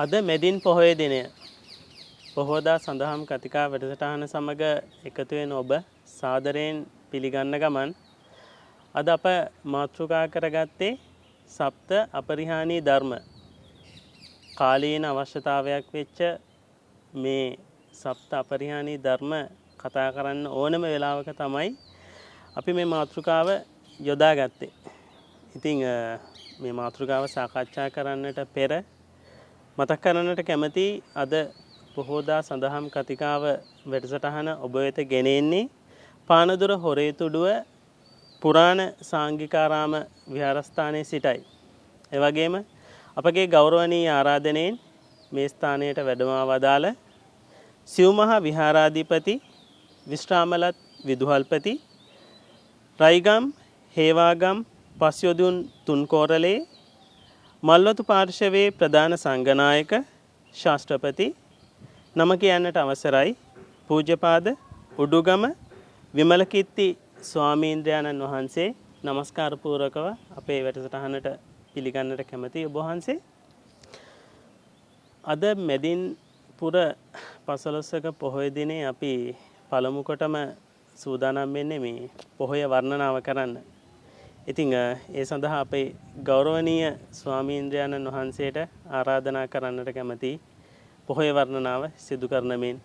අද මෙදින් පොහොය දිනය පොහෝදා සඳහම් කතිකා වැඩසටහන සමග එකතු වෙන ඔබ සාදරයෙන් පිළිගන්න ගමන් අද අප මාතෘකා කරගත්තේ සප්ත අපරිහානී ධර්ම කාලීන අවශ්‍යතාවයක් වෙච්ච මේ සප්ත අපරිහානී ධර්ම කතා කරන්න ඕනම වෙලාවක තමයි අපි මේ මාතෘකාව යොදා ගත්තේ. ඉතින් මේ මාතෘකාව සාකච්ඡා කරන්නට පෙර මතක් කරන්නට කැමති අද පොහෝදා සඳහම් කතිකාව වැඩසටහන ඔබ වෙත ගෙනෙන්නේ පානදුර හොරේතුඩුව පුරාණ සාංගිකාරාම විහාරස්ථානයේ සිටයි. එවැගේම අපගේ ගෞරවනීය ආරාධනයෙන් මේ ස්ථානයට වැඩම වදාළ සිව්මහා විහාරාධිපති විශ්‍රාමලත් විදුහල්පති රයිගම් හේවාගම් පස්යොදුන් තුන්කෝරළේ මල්වතු පාර්ශවයේ ප්‍රධාන සංඝනායක ශාස්ත්‍රපති නම කියන්නට අවසරයි පූජ්‍යපාද උඩුගම විමලකීර්ති ස්වාමීන්ද්‍රයන්න් වහන්සේ নমස්කාර පූර්වකව අපේ වැඩසටහනට පිළිගන්නට කැමැති ඔබ වහන්සේ. අද මෙදින් පුර පසළොස්වක පොහොය දිනේ අපි පළමු කොටම සූදානම් වෙන්නේ මේ පොහොය වර්ණනාව කරන්න. ඉතින් ඒ සඳහා අපේ ගෞරවනීය ස්වාමීන්ද්‍රයන්න් වහන්සේට ආරාධනා කරන්නට කැමැති පොහොය වර්ණනාව සිදු කරන මෙන්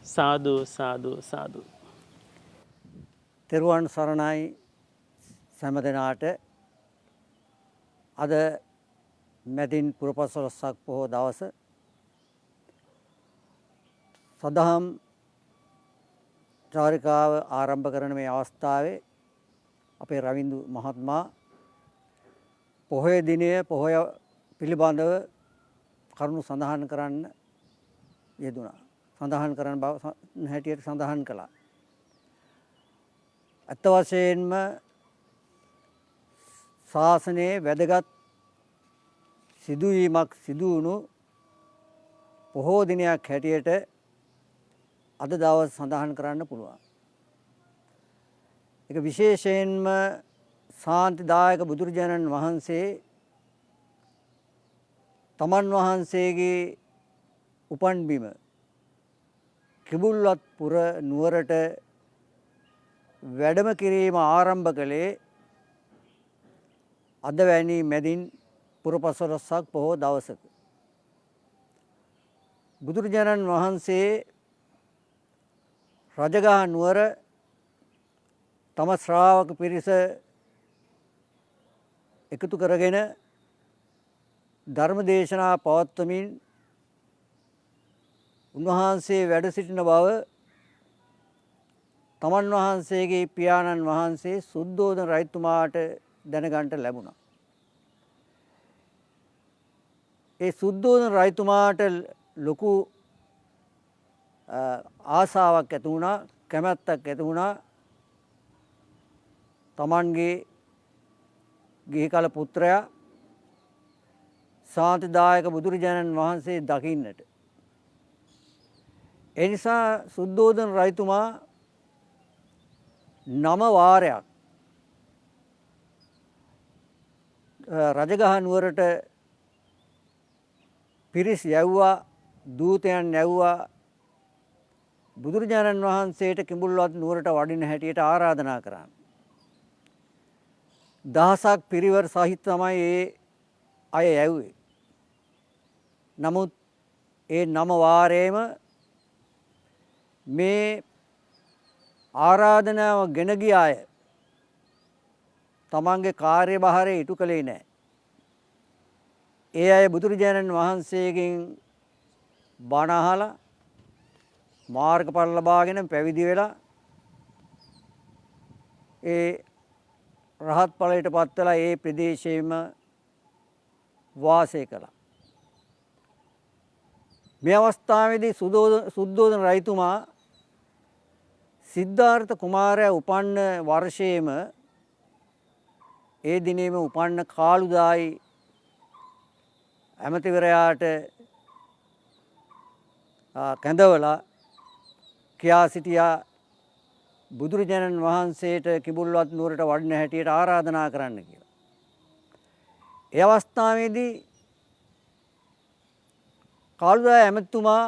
සාදු සාදු සාදු. තෙරුවන් සරණයි සෑම දෙනාට. අද මැදින් පුරපසළොස්වක පොහොය දවස සදහම් චාරිකාව ආරම්භ කරන මේ අවස්ථාවේ අපේ රවින්දු මහත්මයා පොහොය දිනය පොහොය පිළිබඳව කරුණු සඳහන් කරන්න යෙදුණා. සඳහන් කරන බව හැටියට සඳහන් කළා. අත් වශයෙන්ම ශාසනයේ වැදගත් සිදුවීමක් සිදු වුණු පොහෝ දිනයක් හැටියට අද දවස් සඳහන් කරන්න පුළුවන්. ඒක විශේෂයෙන්ම ශාන්තිදායක බුදුරජාණන් වහන්සේ තමන් වහන්සේගේ උපන් බිම කිඹුල්වත්පුර නුවරට වැඩම කිරීම ආරම්භ කළේ අද වැනි මැදින් පුරපසළොස්වක පොහොය දවසක. බුදුරජාණන් වහන්සේ රජගහ නුවර තම ශ්‍රාවක පිරිස එකතු කරගෙන ධර්ම දේශනා පවත්වමින් උන්වහන්සේ වැඩ සිටින බව තමන් වහන්සේගේ පියාණන් වහන්සේ සුද්ධෝදන රජතුමාට දැනගන්නට ලැබුණා. ඒ සුද්ධෝදන රජතුමාට ලොකු ආසාවක් ඇති වුණා, කැමැත්තක් ඇති වුණා. තමන්ගේ ගිහිකල පුත්‍රයා ශාන්තිදායක බුදුරජාණන් වහන්සේ දකින්නට. ඒ නිසා සුද්ධෝදන රජතුමා 9 වාරයක් රජගහ නුවරට පිරිස් යැව්වා, දූතයන් යැව්වා බුදුරජාණන් වහන්සේට කිඹුල්වත් නුවරට වඩින හැටියට ආරාධනා කරා. දහසක් පිරිවර සහිත තමයි ඒ අය යැව්වේ. නමුත් ඒ 9 වාරයේම මේ ආරාධනාව ගෙන ගිය අය තමන්ගේ කාර්යභාරය ඉටු කළේ නැහැ. ඒ අය බුදුරජාණන් වහන්සේගෙන් බණ අහලා මාර්ගඵල ලබාගෙන පැවිදි වෙලා ඒ රහත් ඵලයට පත් වෙලා ඒ ප්‍රදේශයේම වාසය කළා. මේ අවස්ථාවේදී සුද්ධෝදන රජතුමා සිද්ධාර්ථ කුමාරයා උපන්න වර්ෂයේම ඒ දිනේම උපන්න කාළුදායි ඇමතිවරයාට කැඳවලා කියා සිටියා බුදුරජාණන් වහන්සේට කිඹුල්වත් නුවරට වඩින හැටියට ආරාධනා කරන්න කියලා. ඒ අවස්ථාවේදී කාළුදාය ඇමතුමා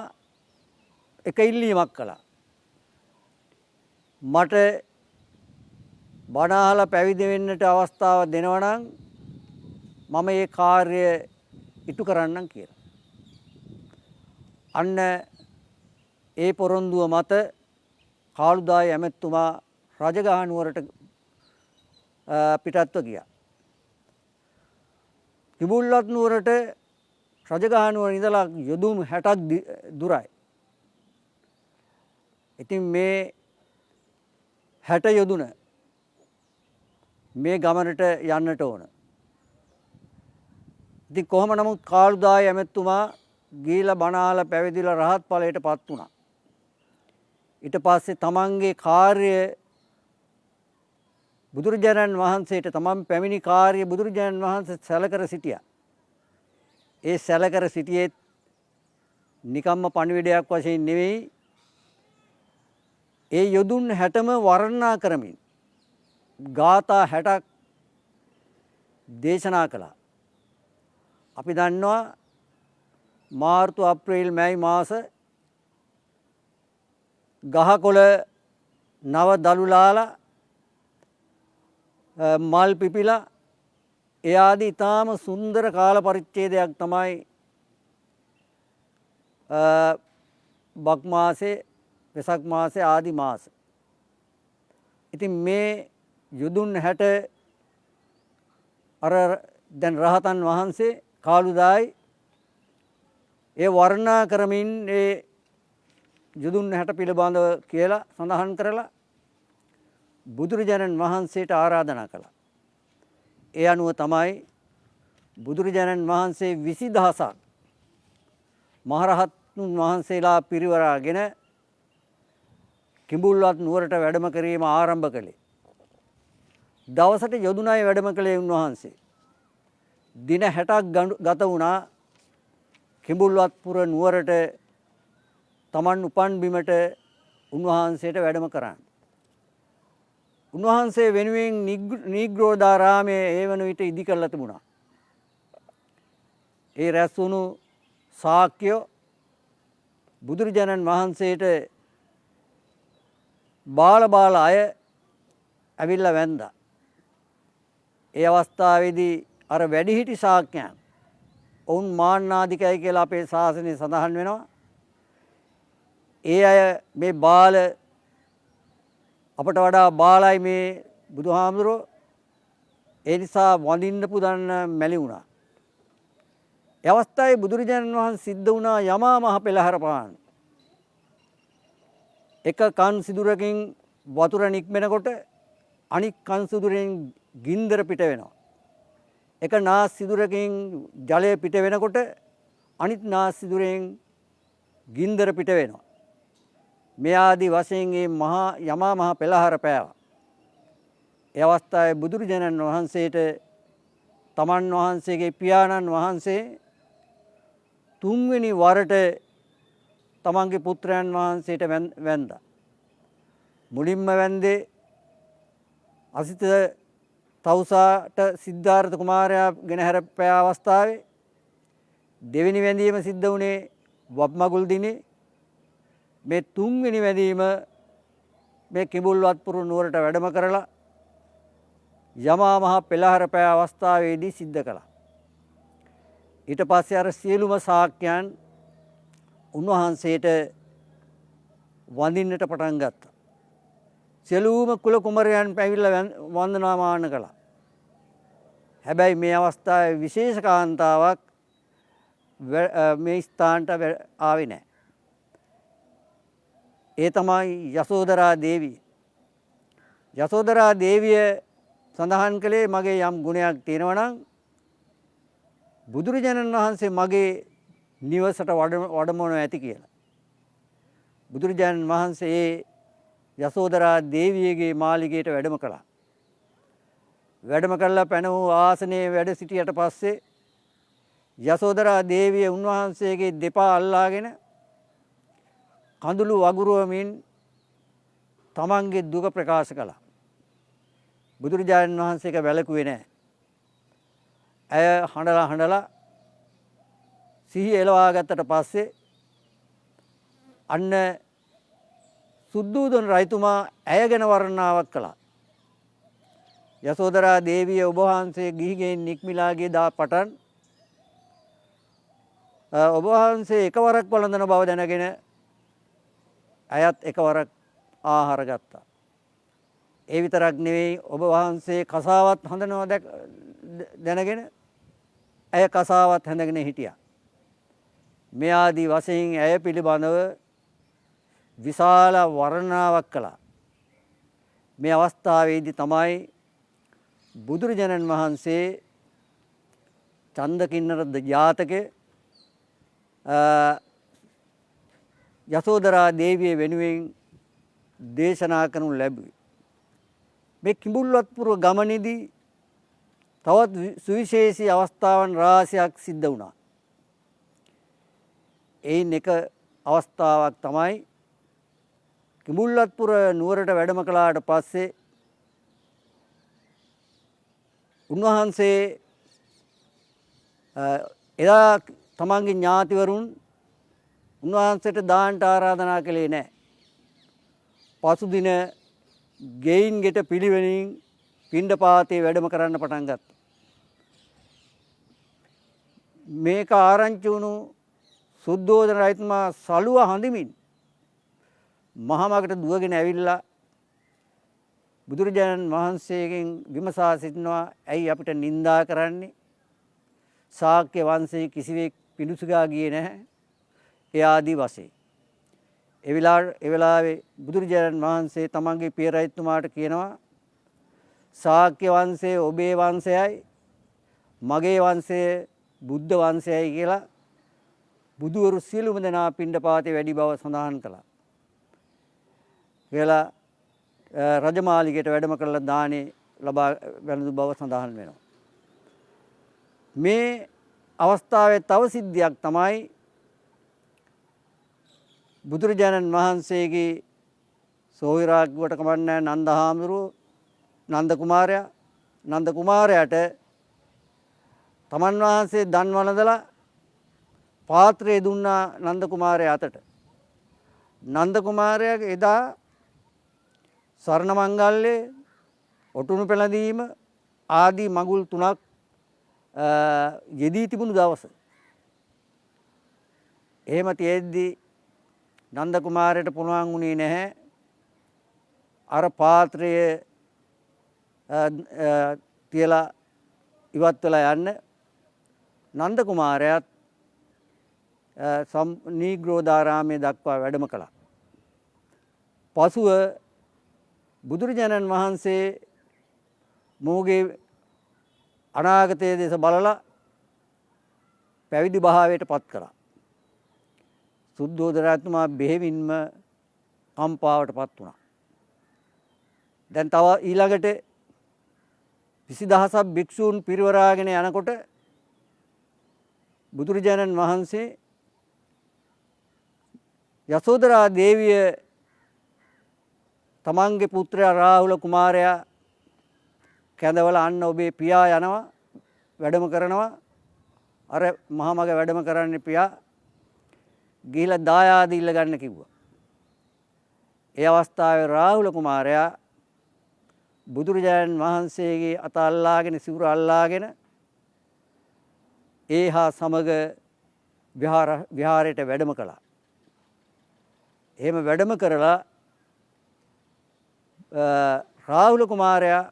එක ඉල්ලීමක් කළා. මට බණ අහලා පැවිදි වෙන්නට අවස්ථාව දෙනවා නම් මම මේ කාර්ය ඉටු කරන්නම් කියලා. අන්න ඒ පොරොන්දුව මත කාළුදාය ඇමතුමා රජගහ නුවරට පිටත්ව ගියා. කිඹුල්වත් නුවරට රජගහ නුවර ඉඳලා යොදුන් 60ක් දුරයි. ඉතින් මේ 60 යොදුන මේ ගමනට යන්නට ඕන. ඉතින් කොහොම නමුත් කාළුදාය ඇමතුමා ගිහිලා බණ අහලා පැවිදිලා රහත් ඵලයටපත් වුණා. ඊට පස්සේ තමන්ගේ කාර්ය බුදුරජාණන් වහන්සේට තමන් පැමිණි කාර්ය බුදුරජාණන් වහන්සේ සැලකර සිටියා. ඒ සැලකර සිටියේ නිකම්ම පණිවිඩයක් වශයෙන් නෙවෙයි. ඒ යොදුන් 60ම වර්ණනා කරමින් ගාථා 60ක් දේශනා කළා. අපි දන්නවා මාර්තු අප්‍රේල් මැයි මාස ගහකොළ නව දලුලාලා මල් පිපිලා ඒ ආදී ඊටාම සුන්දර කාල පරිච්ඡේදයක් තමයි බක් මාසේ වෙසක් මාසේ ආදී මාස. ඉතින් මේ යොදුන් 60 අර දැන් රහතන් වහන්සේ කාළුදායි ඒ වර්ණනා කරමින් ඒ යොදුන් 60 පිළිබඳව කියලා සඳහන් කරලා බුදුරජාණන් වහන්සේට ආරාධනා කළා. ඒ අනුව තමයි බුදුරජාණන් වහන්සේ 20000ක් මහරහතුන් වහන්සේලා පිරිවරාගෙන කිඹුල්වත් නුවරට වැඩම කිරීම ආරම්භ කළේ. දවසට යොදුනයි වැඩම කළේ උන්වහන්සේ. දින 60ක් ගත වුණා කිඹුල්වත්පුර නුවරට තමන් උපන් බිමට උන්වහන්සේට වැඩම කරන්න. උන්වහන්සේ වෙනුවෙන් නීග්‍රෝධාරාමයේ ඒ වන විට ඉදි කරලා තිබුණා. ඒ රැස් වුණු ශාක්‍ය බුදුරජාණන් වහන්සේට බාල අය ඇවිල්ලා වැන්දා. ඒ අවස්ථාවේදී අර වැඩිහිටි ශාක්‍යයන් ඔවුන් මාන්නාධිකයි කියලා අපේ ශාසනයේ සඳහන් වෙනවා. ඒ අය මේ බාල අපට වඩා බාලයි මේ බුදුහාමුදුරෝ ඒ නිසා වඳින්න පුදන්න මැලි වුණා. ඒ අවස්ථාවේ බුදුරජාණන් වහන්සේ සිද්ධ වුණා යමා මහ පෙළහර පාන. එක කන් සිදුරකින් වතුර නික්මෙනකොට අනික් කන් සිදුරෙන් ගින්දර පිට වෙනවා. එක නාස් සිදුරකින් ජලය පිට වෙනකොට අනිත් නාස් සිදුරෙන් ගින්දර පිට වෙනවා. මේ ආදී වශයෙන් මේ මහා යමා මහ පෙළහර පෑවා. ඒ අවස්ථාවේ බුදුරජාණන් වහන්සේට තමන් වහන්සේගේ පියාණන් වහන්සේ තුන්වෙනි වරට තමන්ගේ පුත්‍රයන් වහන්සේට වැන්දා. මුලින්ම වැන්දේ අසිත තවුසාට සිද්ධාර්ථ කුමාරයා ගෙන හැරපෑ අවස්ථාවේ දෙවෙනි වැඳීම සිද්ධ වුණේ වබ්මගුල් දිනේ. මේ තුන්වෙනි වැඳීම මේ කිඹුල්වත්පුර නුවරට වැඩම කරලා යමා මහ පෙළහර පෑ අවස්ථාවේදී සිද්ධ කළා. ඊට පස්සේ අර සියලුම ශාක්‍යයන් උන්වහන්සේට වඳින්නට පටන් ගත්තා. සියලුම කුල කුමරයන් පැවිල්ලා වන්දනාමාන කළා. හැබැයි මේ අවස්ථාවේ විශේෂ කාන්තාවක් මේ ස්ථානට ආවේ නැහැ. ඒ තමයි යසෝදරා දේවිය. යසෝදරා දේවිය සඳහන් කළේ මගේ යම් ගුණයක් තියෙනවා නම් බුදුරජාණන් වහන්සේ මගේ නිවසට වඩමවනු ඇති කියලා. බුදුරජාණන් වහන්සේ යසෝදරා දේවියගේ මාලිගයට වැඩම කළා. වැඩම කළා පැන වූ ආසනයේ වැඩ සිටියට පස්සේ යසෝදරා දේවිය උන්වහන්සේගේ දෙපා අල්ලාගෙන කඳුළු වගුරුවමින් තමන්ගේ දුක ප්‍රකාශ කළා. බුදුරජාණන් වහන්සේක වැළකුවේ නැහැ. ඇය හඬලා සිහිය එළවා ගත්තට පස්සේ අන්න සුද්ධෝදන රජතුමා ඇය ගැන වර්ණනාවක් කළා. යසෝදරා දේවිය ඔබ වහන්සේ ගිහිගෙන් නික්මිලා ගිය දා පටන් ඔබ වහන්සේ එකවරක් වළඳන බව දැනගෙන ඇයත් එකවරක් ආහාර ගත්තා. ඒ විතරක් නෙවෙයි ඔබ වහන්සේ කසාවත් හඳනවා දැනගෙන ඇය කසාවත් හැඳගෙන හිටියා. මේ ආදී වශයෙන් ඇය පිළිබඳව විශාල වර්ණනාවක් කළා. මේ අවස්ථාවේදී තමයි බුදුරජාණන් වහන්සේ චන්දකින්නර ජාතකයේ යසෝදරා දේවිය වෙනුවෙන් දේශනා කරනු ලැබුවේ. මේ කිඹුල්වත්පුර ගමනේදී තවත් සුවිශේෂී අවස්ථාවන් රාශියක් සිද්ධ වුණා. එයින් එක අවස්ථාවක් තමයි කිඹුල්වත්පුර නුවරට වැඩම කළාට පස්සේ උන්වහන්සේ එදා තමන්ගේ ඥාතිවරුන් උන්වහන්සේට දානට ආරාධනා කළේ නැහැ. පසුදින ගෙයින් ගෙට පිළිවෙලින් පිණ්ඩපාතේ වැඩම කරන්න පටන් ගත්තා. මේක ආරංචි වුණු සුද්ධෝදන රජතුමා සලුව හඳමින් මහමගට දුවගෙන ඇවිල්ලා බුදුරජාණන් වහන්සේගෙන් විමසා සිටිනවා ඇයි අපිට නිඳා කරන්නේ? ශාක්‍ය වංශයේ කිසිවෙක් පිණුසුගා ගියේ නැහැ. ඒ ආදී වශයෙන්. ඒ වෙලාවේ බුදුරජාණන් වහන්සේ තමන්ගේ පිය රජතුමාට කියනවා ශාක්‍ය වංශය ඔබේ වංශයයි මගේ වංශය බුද්ධ වංශයයි කියලා බුදුවරු සියලුම දෙනා පිණ්ඩපාතේ වැඩි බව සඳහන් කළා. කියලා රජමාලිගයට වැඩම කරලා දානේ ලබා ගන්න බව සඳහන් වෙනවා. මේ අවස්ථාවේ තව සිද්ධියක් තමයි බුදුරජාණන් වහන්සේගේ සෝවිරාග්ගුවට කමන්නේ නන්ද හාමුදුරුවෝ නන්ද කුමාරයාට තමන් වහන්සේ දන් වළඳලා පාත්‍රය දුන්නා නන්ද කුමාරයා අතට. නන්ද කුමාරයාගේ එදා ස්වර්ණ මංගල්‍යය ඔටුනු පෙළඳීම ආදී මඟුල් 3ක් යෙදී තිබුණු දවස. එහෙම තියෙද්දි නන්ද කුමාරයට පුළුවන් වුණේ නැහැ අර පාත්‍රය තියලා ඉවත් වෙලා යන්න. නන්ද කුමාරයාත් නීග්‍රෝධාරාමයේ දක්වා වැඩම කළා. පසුව බුදුරජාණන් වහන්සේ මොහුගේ අනාගතයේ දෙස බලලා පැවිදි භාවයට පත් කළා. සුද්ධෝදන රජතුමා බෙහෙවින්ම කම්පාවට පත් වුණා. දැන් තව ඊළඟට 20000ක් භික්ෂූන් පිරිවරාගෙන යනකොට බුදුරජාණන් වහන්සේ යසෝදරා දේවිය තමන්ගේ පුත්‍රයා රාහුල කුමාරයා කැඳවලා අන්න ඔබේ පියා යනවා වැඩම කරනවා. අර මහමග වැඩම කරන්නේ පියා ගිහිලා දායාද ඉල්ල ගන්න කිව්වා. ඒ අවස්ථාවේ රාහුල කුමාරයා බුදුරජාණන් වහන්සේගේ අත අල්ලාගෙන සිවුර අල්ලාගෙන ඒහා සමග විහාරයට වැඩම කළා. එහෙම වැඩම කරලා රාහුල කුමාරයා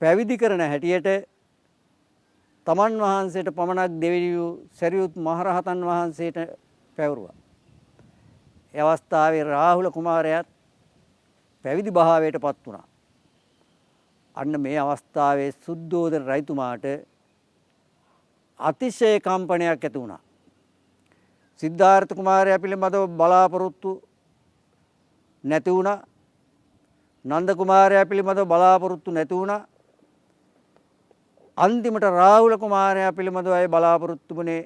පැවිදි කරන හැටියට තමන් වහන්සේට පමණක් දෙවිනි වූ සරියුත් මහරහතන් වහන්සේට පැවරුවා. ඒ අවස්ථාවේ රාහුල කුමාරයාත් පැවිදි භාවයට පත් වුණා. අන්න මේ අවස්ථාවේ සුද්ධෝදන රජතුමාට අතිශය කම්පනයක් ඇති වුණා. සිද්ධාර්ථ කුමාරයා පිළිබඳව බලාපොරොත්තු නැති වුණා. නන්ද කුමාරයා පිළිබඳව බලාපොරොත්තු නැති වුණා. අන්තිමට රාහුල කුමාරයා පිළිබඳව අය බලාපොරොත්තු වුණේ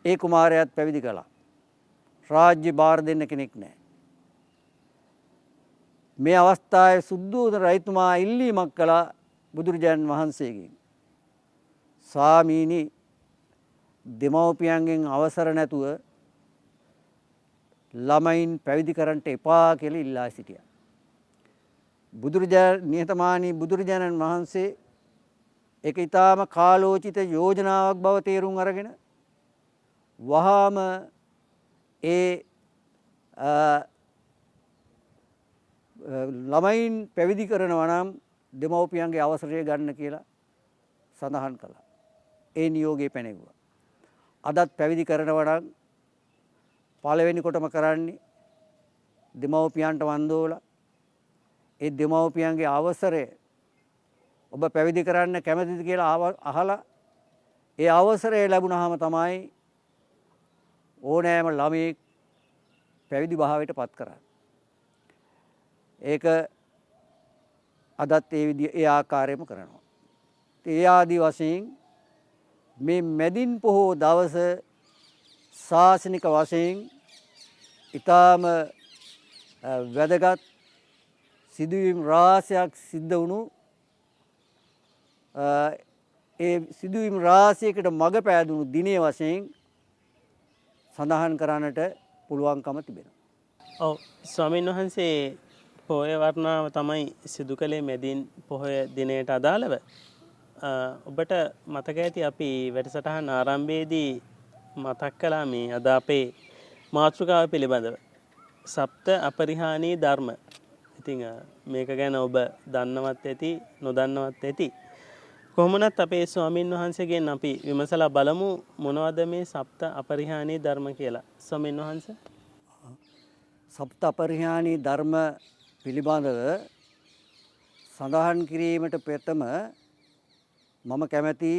ඒ කුමාරයාත් පැවිදි කළා. රාජ්‍ය බාර දෙන්න කෙනෙක් නැහැ. මේ අවස්ථාවේ සුද්ධෝදන රජතුමා ඉල්ලීමක් කළා බුදුරජාණන් වහන්සේගෙන්. ස්වාමීනි දෙමව්පියන්ගෙන් අවසර නැතුව ළමයින් පැවිදි කරන්නට එපා කියලා ඉල්ලා සිටියා. නිහතමානී බුදුරජාණන් වහන්සේ ඒක ඊටාම කාලෝචිත යෝජනාවක් බව තේරුම් අරගෙන වහාම ඒ ළමයින් පැවිදි කරනවා නම් දෙමව්පියන්ගේ අවසරය ගන්න කියලා සඳහන් කළා. ඒ නියෝගය පැනෙවුවා. අදත් පැවිදි කරනවා නම් පළවෙනි කොටම කරන්නේ දෙමව්පියන්ට වන්දෝලා ඒ දෙමව්පියන්ගේ අවසරය ඔබ පැවිදි කරන්න කැමතිද කියලා අහලා ඒ අවසරය ලැබුණාම තමයි ඕනෑම ළමයෙක් පැවිදි භාවයට පත් කරන්නේ. ඒක අදත් ඒ ආකාරයෙන්ම කරනවා. ඒ ආදි වශයෙන් මේ මැදින් පොහෝ දවස ශාසනික වශයෙන් ඊටාම වැදගත් සිදුවීම් රාශියක් සිද්ධ වුණු ඒ සිදුවීම් රාශියකට මඟ පෑදුණු දිනේ වශයෙන් සඳහන් කරන්නට පුළුවන්කම තිබෙනවා. ඔව් ස්වාමීන් වහන්සේ පොහොය වර්ණාව තමයි සිදු කළේ මැදින් පොහොය දිනයට අදාළව. ඔබට මතක ඇති අපි වැඩසටහන් ආරම්භයේදී මතක් කළා මේ අද අපේ මාතෘකාව පිළිබඳව. සප්ත අපරිහානීය ධර්ම. ඉතින් මේක ගැන ඔබ දන්නවත් ඇති නොදන්නවත් ඇති. කොහොමනත් අපේ ස්වාමින් වහන්සේගෙන් අපි විමසලා බලමු මොනවද මේ සප්ත අපරිහානීය ධර්ම කියලා. ස්වාමින් වහන්සේ සප්ත අපරිහානීය ධර්ම පිළිබඳව සඳහන් කිරීමට ප්‍රථම මම කැමැති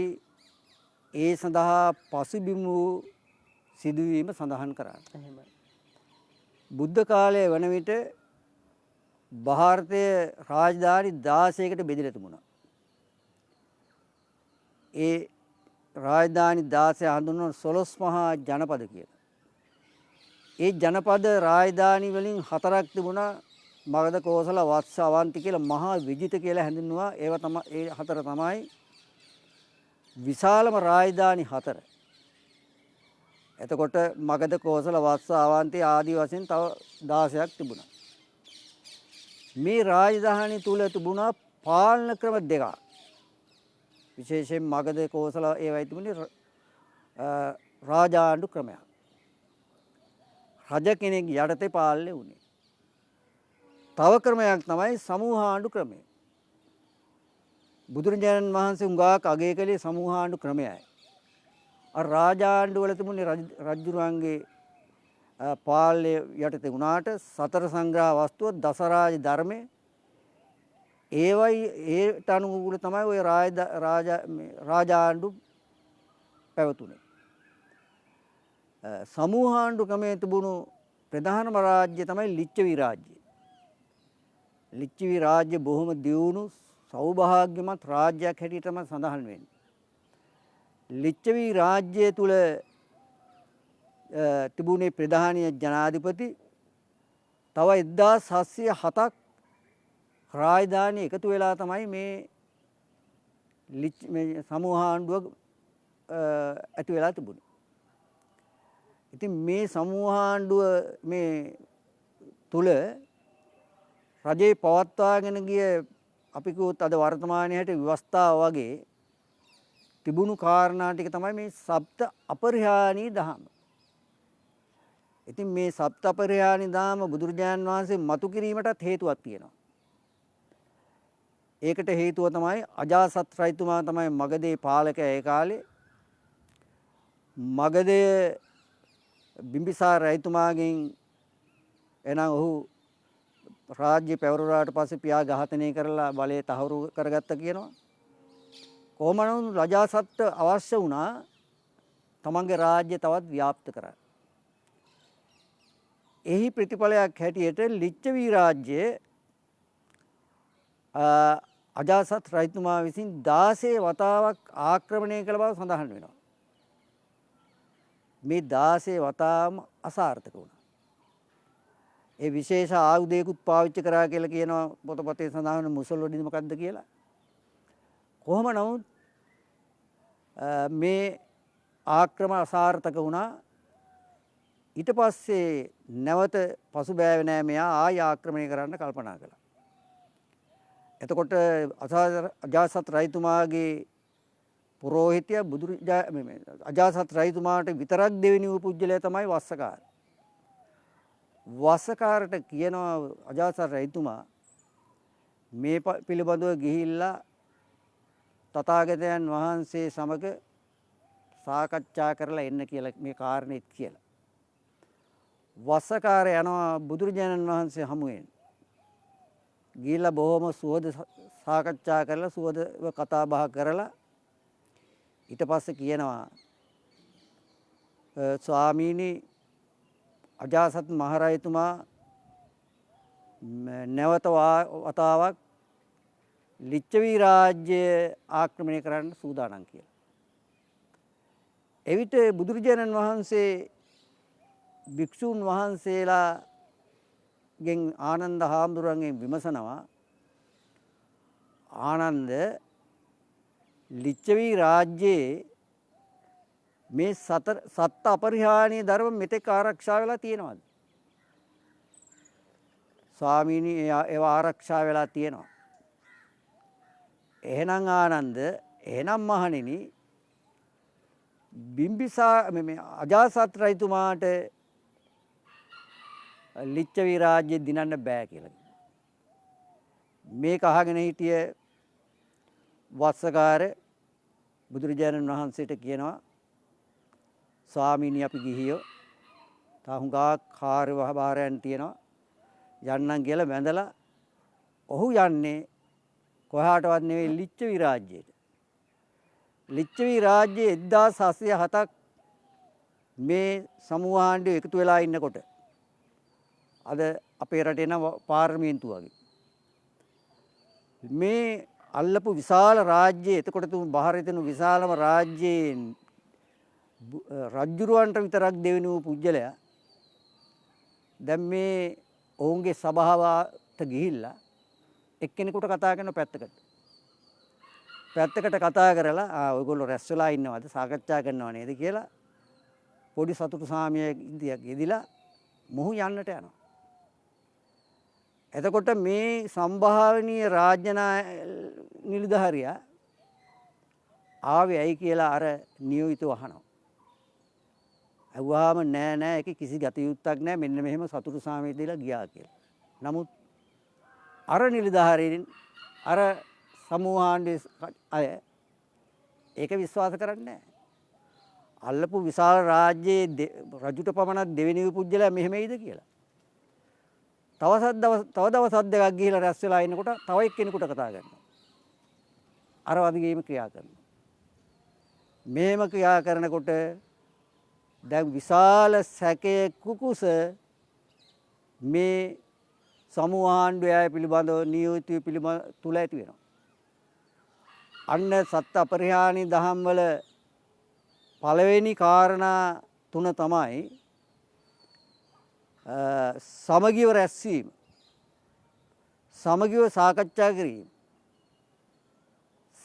ඒ සඳහා පසුබිම් වූ සිදුවීම සඳහන් කරන්න. එහෙමයි. බුද්ධ කාලයේ වන විට ಭಾರತයේ රාජධානි 16කට බෙදලා තිබුණා. ඒ රාජධානි 16 හඳුන්වන 12 මහා ජනපද කියලා. ඒ ජනපද රාජධානි වලින් 4ක් තිබුණා. මගධ, කෝසල, වත්ස, අවන්ති කියලා මහා විජිත කියලා හැඳින්වුවා. ඒව තමයි ඒ 4 තමයි විශාලම රාජධානි 4. එතකොට මගධ, කෝසල, වත්ස, අවන්ති ආදී වශයෙන් තව 16ක් තිබුණා. මේ රාජධානි තුල තිබුණා පාලන ක්‍රම දෙකක්. විශේෂයෙන් මගධ, කෝසල ඒවයි තිබුණේ රාජාණ්ඩු ක්‍රමයක්. රජ කෙනෙක් යටතේ පාලනය වුණේ. තව ක්‍රමයක් තමයි සමූහාණ්ඩු ක්‍රමය. බුදුරජාණන් වහන්සේ උඟාක් අගය කළේ සමූහාණ්ඩු ක්‍රමයයි. අර රාජාණ්ඩු වල තිබුණේ රජුරුවන්ගේ පාලනය යටතේ වුණාට සතර සංග්‍රහ වස්තුව දසරාජ ධර්මයේ ඒවයි ඒට අනුකූල තමයි ওই රාජාණ්ඩු පැවතුනේ. සමූහාණ්ඩු ක්‍රමයේ තිබුණු ප්‍රධානම රාජ්‍ය තමයි ලිච්ඡවි රාජ්‍යය. ලිච්ඡවි රාජ්‍ය බොහොම දියුණු සෞභාග්‍යමත් රාජ්‍යයක් හැටියට තමයි සඳහන් වෙන්නේ. ලිච්ඡවි රාජ්‍යය තුල තිබුණේ ප්‍රධානීය ජනාධිපති තව 1707ක් රාජධානි එකතු වෙලා තමයි මේ සමූහාණ්ඩුව ඇති වෙලා තිබුණේ. ඉතින් මේ සමූහාණ්ඩුව මේ තුල රජේ පවත්වාගෙන ගිය අපි කිව්වොත් අද වර්තමානයේ හැට ව්‍යවස්ථාව වගේ තිබුණු කාරණා ටික තමයි මේ සප්ත අපරිහානීය දහම. ඉතින් මේ සප්ත අපරිහානීය දහම බුදුරජාණන් වහන්සේ මතු කිරීමටත් හේතුවක් තියෙනවා. ඒකට හේතුව තමයි අජාසත් රජතුමා තමයි මගධේ පාලකයා ඒ කාලේ. මගධයේ බිම්බිසාර රජතුමාගෙන් එනම් ඔහු රාජ්‍ය පැවරුණාට පස්සේ පියා ඝාතනය කරලා බලය තහවුරු කරගත්ත කියනවා. කොහොම නමුත් රජාසත්ට අවශ්‍ය වුණා තමන්ගේ රාජ්‍ය තවත් ව්‍යාප්ත කරන්න. එහි ප්‍රතිඵලයක් හැටියට ලිච්ඡවි රාජ්‍යයේ අජාසත් රජතුමා විසින් 16 වතාවක් ආක්‍රමණය කළ බව සඳහන් වෙනවා. මේ 16 වතාවම අසාර්ථක වුණා. ඒ විශේෂ ආයුධයකුත් පාවිච්චි කරා කියලා කියනවා පොතපතේ සඳහන් වෙන මුසොලිනි මොකද්ද කියලා. කොහොම නමුත් මේ ආක්‍රම අසාර්ථක වුණා. ඊට පස්සේ නැවත පසුබෑවේ නෑ මෙයා ආය ආක්‍රමණය කරන්න කල්පනා කළා. එතකොට අජාසත් රජතුමාගේ පුරෝහිතය අජාසත් රජතුමාට විතරක් දෙවෙනි වූ පුජ්‍යලයා තමයි වස්සකාර. වස්සකාරට කියනවා අජාසත් රජතුමා මේ පිළිබඳව ගිහිල්ලා තථාගතයන් වහන්සේ සමග සාකච්ඡා කරලා එන්න කියලා මේ කාරණේත් කියලා. වස්සකාර යනවා බුදුරජාණන් වහන්සේ හමුවෙන්. ගිහිල්ලා බොහොම සුවද සාකච්ඡා කරලා සුවදව කතා බහ කරලා ඊට පස්සේ කියනවා ස්වාමීනි අජාසත් මහරජතුමා නැවත වතාවක් ලිච්ඡවි රාජ්‍ය ආක්‍රමණය කරන්න සූදානම් කියලා. එවිට බුදුරජාණන් වහන්සේ භික්ෂූන් වහන්සේලාගෙන් ආනන්ද හාමුදුරන්ගෙන් විමසනවා ආනන්ද ලිච්ඡවි රාජ්‍යයේ මේ සත් අපරිහානීය ධර්ම මෙතෙක් ආරක්ෂා වෙලා තියෙනවද? ස්වාමීනි ඒවා ආරක්ෂා වෙලා තියෙනවා. එහෙනම් ආනන්ද එහෙනම් මහණෙනි මේ අජාසත් රජතුමාට ලිච්ඡවි රාජ්‍ය දිනන්න බෑ කියලා. මේක අහගෙන හිටිය වස්සකාර බුදුරජාණන් වහන්සේට කියනවා ස්වාමීනි අපි ගිහියෝ තා හුඟා කාර්යභාරයන් තියෙනවා යන්නම් කියලා වැඳලා ඔහු යන්නේ කොහාටවත් නෙවෙයි ලිච්ඡවි රාජ්‍යයට. ලිච්ඡවි රාජ්‍යයේ 1707ක් මේ සමුහාණ්ඩය එකතු වෙලා ඉන්නකොට අද අපේ රටේ නම් පාර්ලිමේන්තුව වගේ මේ අල්ලපු විශාල රාජ්‍යයේ එතකොට තුන් බාහිර තියෙන විශාලම රාජ්‍යයෙන් රජුරවන්ට විතරක් දෙවෙනි වූ පුජ්‍යලයා දැන් මේ ඔවුන්ගේ සභාවට ගිහිල්ලා එක්කෙනෙකුට කතා කරන පැත්තකට කතා කරලා ඔයගොල්ලෝ රැස් වෙලා ඉන්නවද සාකච්ඡා කරනව නේද කියලා පොඩි සතුටු සාමියක් යෙදිලා මොහු යන්නට යනවා. එතකොට මේ සම්භාවනීය රාජ්‍ය නිලධාරියා ආවේ ඇයි කියලා අර නියෝජිතව අහනවා. අහුවාම නෑ ඒක කිසි ගතියුත්තක් නෑ මෙන්න මෙහෙම සතුටු සාමිය දීලා ගියා කියලා. නමුත් අර නිලධාරීන් අර සමූහාණ්ඩේ අය ඒක විශ්වාස කරන්නේ නැහැ. අල්ලපු විශාල රාජ්‍යයේ රජුට පමණක් දෙවෙනි පුජ්‍යලයා මෙහෙම එයිද කියලා. තව දවස් දෙකක් ගිහිලා රැස් වෙලා ඉන්නකොට තව එක්කෙනෙකුට කතා කරනවා. අර වදිගේම ක්‍රියා කරනවා. මේම ක්‍රියා කරනකොට දැන් විශාල සැකයේ කුකුස මේ සමූහාණ්ඩය පිළිබඳව නියෝජිතය පිළිබඳ තුල ඇති වෙනවා. අන්න සත් අපරිහානී දහම් වල පළවෙනි කාරණා තුන තමයි සමගිව රැස්වීම, සමගිව සාකච්ඡා කිරීම,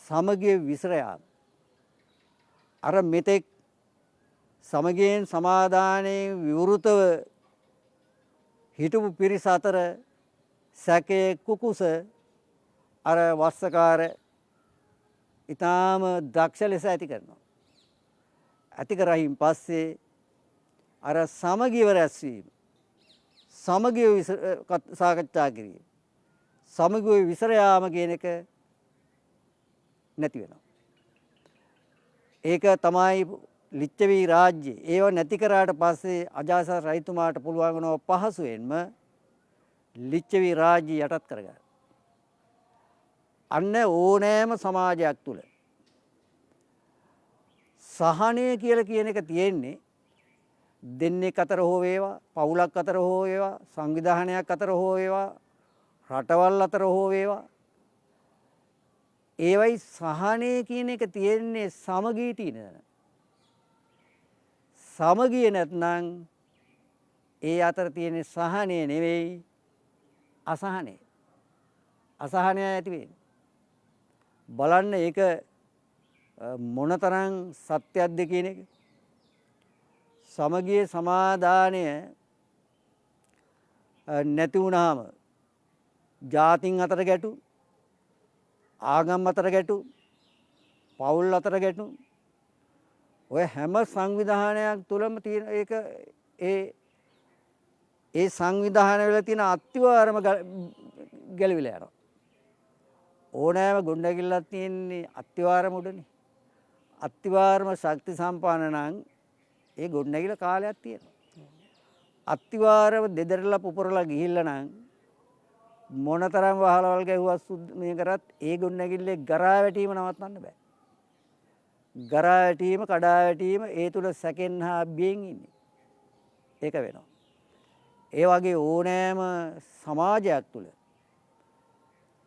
සමගිය විසර යාම. අර මෙතෙක් සමගියෙන් සමාදානයේ විවෘතව හිටපු පිරිස අතර සැකේ කුකුස අර වස්සකාර ඊටාම දක්ෂ ලෙස ඇති කරනවා. ඇති කරයින් පස්සේ අර සමගිව රැස්වීම, සමගිව සාකච්ඡා කිරීම, සමගිව විසර යාම කියන එක නැති වෙනවා. ඒක තමයි ලිච්ඡවි රාජ්‍ය. ඒව නැති කරාට පස්සේ අජාසත් රජතුමාට පුළුවන් වෙනවා පහසුවෙන්ම ලිච්ඡවි රාජ්‍ය යටත් කරගන්න. අන්න ඕනෑම සමාජයක් තුල සහනය කියලා කියන එක තියෙන්නේ දෙන්නෙක් අතර හෝ වේවා, පවුලක් අතර හෝ වේවා, සංවිධානයක් අතර හෝ වේවා, රටවල් අතර හෝ වේවා. ඒවයි සහනය කියන එක තියෙන්නේ සමගී තියෙන. සමගිය නැත්නම් ඒ අතර තියෙන සහනය නෙවෙයි අසහනය. අසහනය ඇති වෙන්නේ. බලන්න ඒක මොනතරම් සත්‍යයක්ද කියන එක. සමගිය සමාදානය නැති වුණාම ජාතින් අතර ගැටු, ආගම් අතර ගැටු, පවුල් අතර ගැටු, ඔය හැම සංවිධානයක් තුළම තියෙන ඒක ඒ සංවිධාන වල තියෙන අත්විවරම ගැලවිලා යනවා. ඕනෑම ගොඩනැගිල්ලක් තියෙන්නේ අත්විවරම උඩනේ. අත්විවරම ශක්ති සම්පන්න නම් ඒ ගොඩනැගිල්ල කාලයක් තියෙනවා. අත්විවරම දෙදරලා පුපුරලා ගිහිල්ලා නම් මොනතරම් වහලවල් ගැහුවත් මේ කරත් ඒ ගොඩනැගිල්ලේ ගරා වැටීම නවත්තන්න බෑ. ගරා වැටීම, කඩා වැටීම ඒ තුල සැකෙන් හා බියෙන් ඉන්නේ. ඒක වෙනවා. ඒ වගේ ඕනෑම සමාජයක් තුල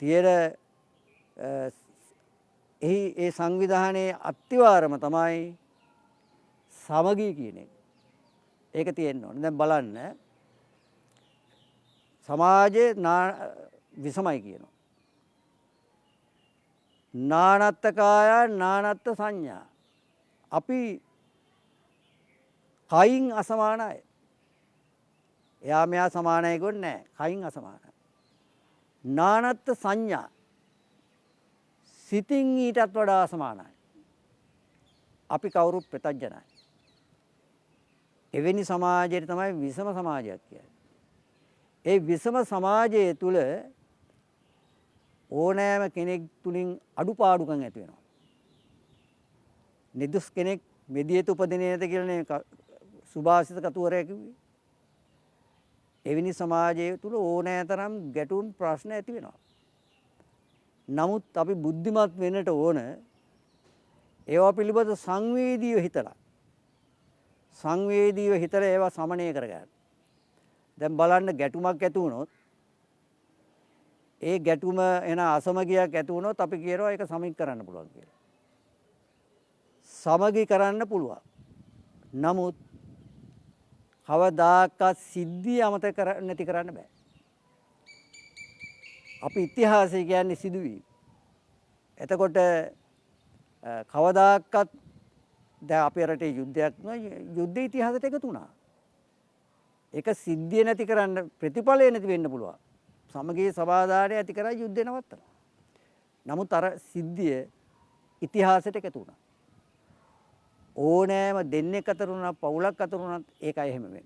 තියෙන ඒ සංවිධානයේ අත්විවරම තමයි සමගිය කියන එක. ඒක තියෙන්න ඕනේ. දැන් බලන්න සමාජයේ විසමයි කියනවා. නානත්ත කාය නානත්ත සංඥා. අපි කයින් අසමානයි. එයා මෙයා සමානයි ගොන්නේ නැහැ. කයින් අසමානයි. නානත්ත සංඥා. සිතින් ඊටත් වඩා අසමානයි. අපි කවුරුත් ප්‍රත්‍යඥයි. එවැනි සමාජයට තමයි විසම සමාජයක් කියන්නේ. ඒ විසම සමාජයේ තුල ඕනෑම කෙනෙක් තුලින් අඩුපාඩුකම් ඇති වෙනවා. නිදුස් කෙනෙක් මෙදියේත උපදිනේද කියලානේ සුභාසිත කතුවරයා කිව්වේ. එවැනි සමාජයේ තුල ඕනෑතරම් ගැටුම් ප්‍රශ්න ඇති වෙනවා. නමුත් අපි බුද්ධිමත් වෙන්නට ඕන ඒවා පිළිබඳ සංවේදීව හිතලා ඒවා සමනය කරගන්න. දැන් බලන්න ගැටුමක් ඇති වුණොත් ඒ ගැටුම එන අසමගියක් ඇති වුණොත් අපි කියනවා ඒක සමගි කරන්න පුළුවන් කියලා. සමගි කරන්න පුළුවන්. නමුත් කවදාකවත් සිද්ධිය අමතක නැති කරන්න බෑ. අපි ඉතිහාසය කියන්නේ සිදුවීම්. එතකොට කවදාකවත් දැන් අපේ රටේ යුද්ධයක් යුද්ධ ඉතිහාසයට එකතු වුණා. ඒක සිද්ධිය නැති කරන්න ප්‍රතිඵලය නැති වෙන්න පුළුවන්. සමගිය සමාදානය ඇති කරලා යුද්ධය නවත්තනවා. නමුත් අර සිද්ධිය ඉතිහාසයට එකතු වුණා. ඕනෑම දෙන්නෙක් අතර වුණා පවුලක් අතර වුණත් ඒකයි එහෙම වෙන්නේ.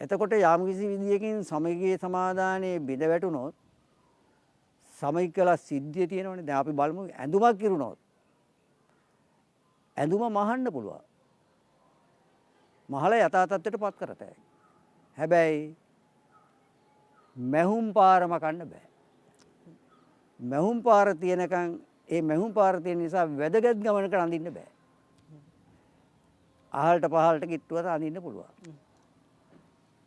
එතකොට යම් කිසි විදියකින් සමගිය සමාදානයේ බිඳ වැටුනොත් සමගි කළ සිද්ධිය තියෙනවනේ. දැන් අපි බලමු ඇඳුමක් කිරුණොත් ඇඳුම මහන්න පුළුවන්. මහල යථා තත්ත්වයට පත් කරතයි. හැබැයි මැහුම් පාරම කන්න බෑ. මැහුම් පාර තියෙනකන් ඒ මැහුම් පාර තියෙන නිසා වැදගත් ගමනකට අඳින්න බෑ. අහලට පහලට කිට්ටුවට අඳින්න පුළුවන්.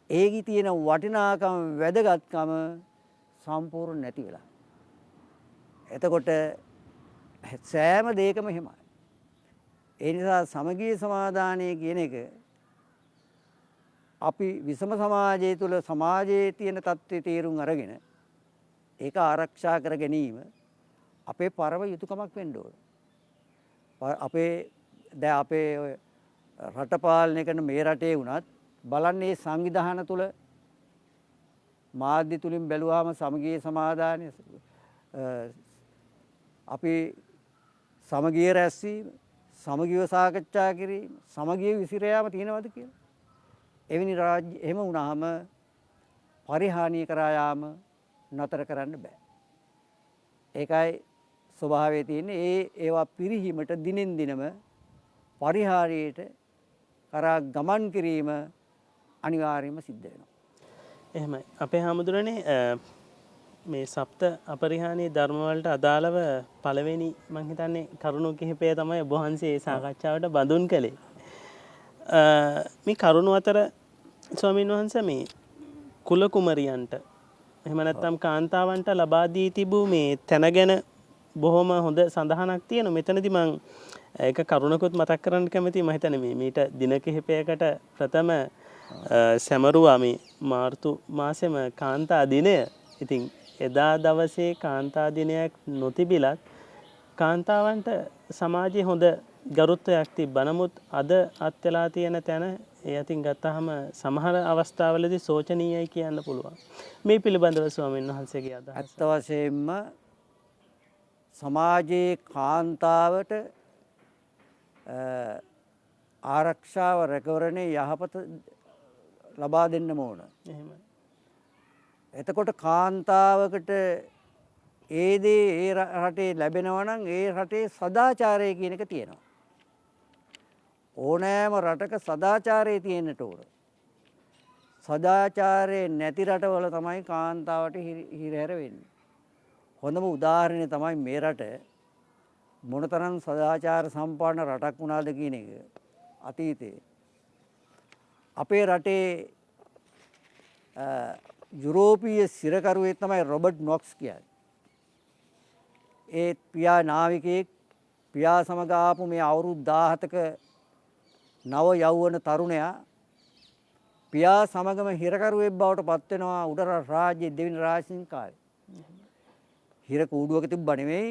ඒකි තියෙන වටිනාකම වැදගත්කම සම්පූර්ණ නැති වෙලා. එතකොට සෑම දෙයකම එහෙමයි. ඒ නිසා සමගිය සමාදානය කියන එක අපි විසම සමාජය තුළ සමාජයේ තියෙන தත්ත්වය තේරුම් අරගෙන ඒක ආරක්ෂා කර ගැනීම අපේ පරම යුතුයකමක් වෙන්න ඕන. අපේ රට පාලනය කරන මේ රටේ වුණත් බලන්නේ සංවිධාන තුළ මාධ්‍ය තුලින් බැලුවාම සමගිය සමාදානය අපි සමගිය රැස්වීම සමගිව සාකච්ඡා කිරීම සමගිය විසිර යාම තියෙනවද කියලා. එවැනි රාජ්‍ය එහෙම වුණාම පරිහානිය කරා යාම නතර කරන්න බෑ. ඒකයි ස්වභාවයේ තියෙන්නේ. ඒවා පිරිහීමට දිනෙන් දිනම පරිහානියට කරා ගමන් කිරීම අනිවාර්යයෙන්ම සිද්ධ වෙනවා. එහෙමයි. අපේ හාමුදුරනේ මේ සප්ත අපරිහානීය ධර්ම වලට අදාළව පළවෙනි මම හිතන්නේ කරුණු කිහිපය තමයි ඔබ වහන්සේ සාකච්ඡාවට බඳුන් කළේ. මේ කරුණු අතර ස්වාමීන් වහන්සේ මේ කුල කුමරියන්ට එහෙම නැත්නම් කාන්තාවන්ට ලබා දී තිබූ මේ තැන ගැන බොහොම හොඳ සඳහනක් තියෙනවා. මෙතනදී මම ඒක කරුණකුත් මතක් කරන්න කැමතියි. මම හිතන්නේ මීට දින කිහිපයකට ප්‍රථම සැමරුවා මේ මාර්තු මාසෙම කාන්තා දිනය. ඉතින් එදා දවසේ කාන්තා දිනයක් නොතිබිලත් කාන්තාවන්ට සමාජයේ හොඳ ගරුත්වයක් තිබ්බා. නමුත් අද අත් වෙලා තියෙන තැන ඒ අතින් ගත්තාම සමහර අවස්ථාවලදී සෝචනීයයි කියන්න පුළුවන්. මේ පිළිබඳව ස්වාමීන් වහන්සේගේ අදහස. ඇත්ත වශයෙන්ම සමාජයේ කාන්තාවට ආරක්ෂාව රැකවරණේ යහපත ලබා දෙන්න ඕන. එහෙමයි. එතකොට කාන්තාවකට ඒ දේ ඒ රටේ ලැබෙනවා නම් ඒ රටේ සදාචාරය කියන එක තියෙනවා. ඕනෑම රටක සදාචාරය තියෙන්නට ඕන. සදාචාරය නැති රටවල තමයි කාන්තාවට හිරහැර වෙන්නේ. හොඳම උදාහරණය තමයි මේ රට මොනතරම් සදාචාර සම්පන්න රටක් වුණාද කියන එක අතීතයේ. අපේ රටේ යුරෝපීය සිරකරුවෙක් තමයි රොබර්ට් නොක්ස් කියන්නේ. ඒ පියා නාවිකයෙක් පියා සමග ආපු මේ අවුරුදු 17ක නව යෞවන තරුණයා පියා සමගම හිරකරුවෙක් බවට පත් වෙනවා උඩරට රාජ්‍යයේ දෙවෙනි රාජසිංහ කාලේ. හිර කූඩුවක තිබ්බ නෙමෙයි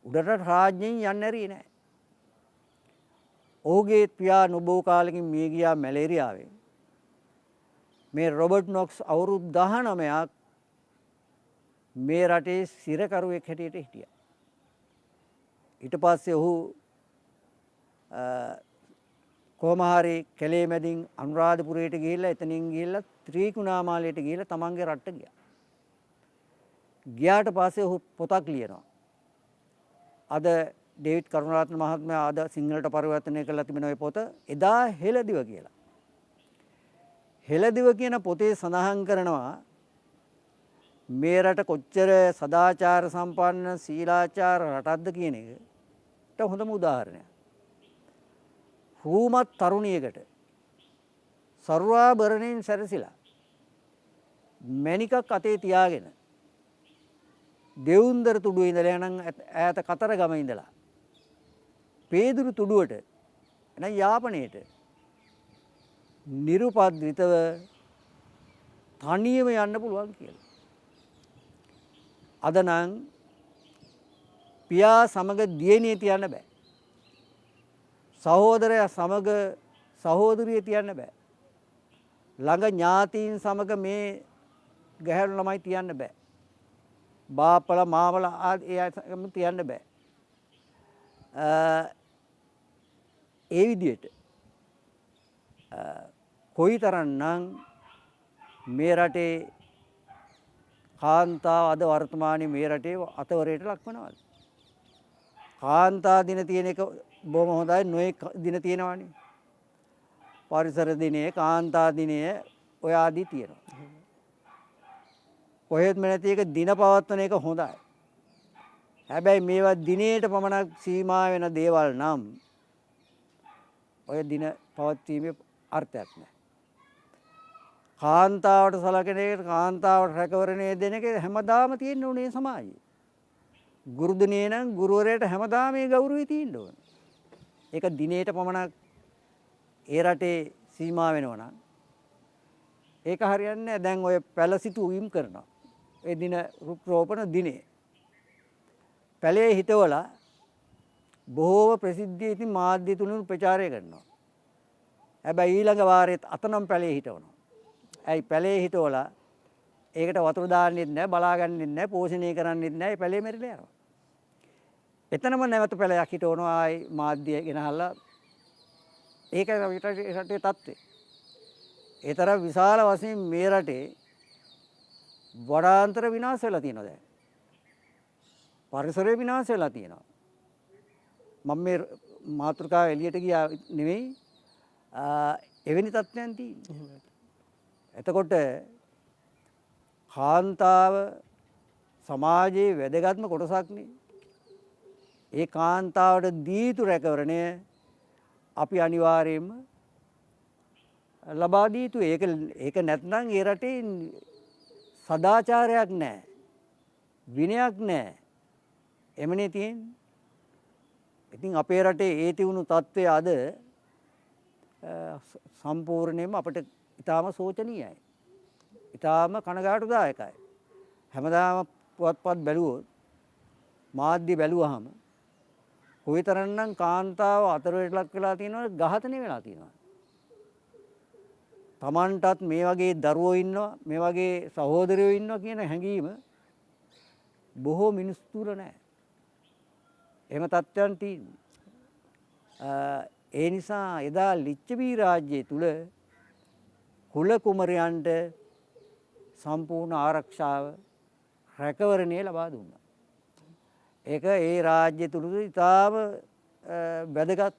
උඩරට රාජ්‍යයෙන් යන්න ඇරියේ නැහැ. ඔහුගේ පියා නොබෝ කාලෙකින් මිය ගියා මැලේරියාවෙන්. මේ රොබර්ට් නොක්ස් අවුරුදු 19ක් මේ රටේ සිරකරුවෙක් හැටියට හිටියා. ඊට පස්සේ ඔහු කොහොම හරි කැලේ මැදින් අනුරාධපුරයට ගිහිල්ලා එතනින් ගිහිල්ලා ත්‍රිකුණාමාලයට ගිහිල්ලා තමන්ගේ රටට ගියා. ගියාට පස්සේ ඔහු පොතක් ලියනවා. අද ඩේවිඩ් කරුණාරත්න මහත්මයා අද සිංහලට පරිවර්තනය කරලා තිබෙන ওই පොත එදා හෙළදිව කියලා. හෙළදිව කියන පොතේ සඳහන් කරනවා මේ රට කොච්චර සදාචාර සම්පන්න සීලාචාර රටක්ද කියන එකට හොඳම උදාහරණයක්. රූමත් තරුණියකට සර්වාභරණයෙන් සැරසිලා මණිකක් අතේ තියාගෙන දෙවුන්දර තුඩුවේ ඉඳලා නම් ඈත කතරගම ඉඳලා පේදුරු තුඩුවට එන යාපනයේට නිරුපද්‍රිතව තනියම යන්න පුළුවන් කියලා. අද නම් පියා සමග දියණිය තියන්න බෑ. සහෝදරයා සමග සහෝදරිය තියන්න බෑ. ළඟ ඥාතීන් සමග මේ ගැහැණු ළමයි තියන්න බෑ. බාප්පලා මාමලා ආදී ඒ තියන්න බෑ. ඒ විදිහට කොයිතරම්නම් මේ රටේ කාන්තාව අද වර්තමානයේ මේ රටේ අතවරයට ලක් වෙනවද? කාන්තා දින තියෙන එක බොහොම හොඳයි. නොයෙක් දින තියෙනවානේ. පරිසර දිනය, කාන්තා දිනය ඔය ආදී තියෙනවා. කොහෙත්ම නැති එක දින පවත්වන එක හොඳයි. හැබැයි මේවා දිනේට පමණක් සීමා වෙන දේවල් නම් ඔය දින පවත්වීමේ අර්ථයක් නැහැ. කාන්තාවට සලකන එක, කාන්තාවට රැකවරණය දෙන එක හැමදාම තියෙන්න ඕනේ සමාජයේ. ගුරු දිනේ නම් ගුරුවරයාට හැමදාම මේ ගෞරවය තියෙන්න ඕන. ඒක දිනේට පමණක් ඒ රටේ සීමා වෙනවා නම් ඒක හරියන්නේ නැහැ. දැන් ඔය පැලසිතු උයිම් කරනවා. ඒ දින රුක් රෝපණ දිනේ. පැලේ හිටවලා බොහෝම ප්‍රසිද්ධිය ඉතින් මාධ්‍ය තුලින් ප්‍රචාරය කරනවා. හැබැයි ඊළඟ වාරෙත් අතනම් පැලේ හිටවනවා. ඇයි පැලේ හිටවලා ඒකට වතුර දාන්නෙත් නැහැ, බලාගන්නෙත් නැහැ, පෝෂණය කරන්නෙත් නැහැ. ඒ පැලේ මැරිලා යනවා. එතනම නැවත පැලයක් හිටවනවා ආයි මාධ්‍ය ගෙනහල්ලා. ඒක රටේ තත්ත්වය. ඒ තරම් විශාල වශයෙන් මේ රටේ වනාන්තර විනාශ වෙලා තියෙනවා දැන්. පරිසරය විනාශ වෙලා තියෙනවා. මම මේ මාතෘකාව එළියට ගියා නෙවෙයි එවැනි තත්ත්වයන් තියෙනවා. එතකොට කාන්තාව සමාජයේ වැදගත්ම කොටසක් නේ. ඒ කාන්තාවට දී යුතු රැකවරණය අපි අනිවාර්යයෙන්ම ලබා දී යුතුයි. ඒක නැත්නම් ඒ රටේ සදාචාරයක් නැහැ. විනයක් නැහැ. එමනේ තියෙන්නේ. ඉතින් අපේ රටේ ඒ තියුණු තත්ත්වය අද සම්පූර්ණයෙන්ම අපිට ඊටාම සෝචනීයයි. ඊටාම කනගාටුදායකයි. හැමදාම පුවත්පත් බැලුවොත් මාධ්‍ය බැලුවාම කොයිතරම්නම් කාන්තාව අතරවැටි ලක් වෙලා තියෙනවද ඝාතනය වෙලා තියෙනවා. Tamanටත් මේ වගේ දරුවෝ ඉන්නවා මේ වගේ සහෝදරයෝ ඉන්නවා කියන හැඟීම බොහෝ මිනිස්සු තුල නැහැ. එහෙම තත්ත්වයන් තියෙනවා. ඒ නිසා එදා ලිච්ඡවී රාජ්‍යය තුල කුල කුමරයන්ට සම්පූර්ණ ආරක්ෂාව රැකවරණය ලබා දුන්නා. ඒක ඒ රාජ්‍ය තුල ඉතාම වැදගත්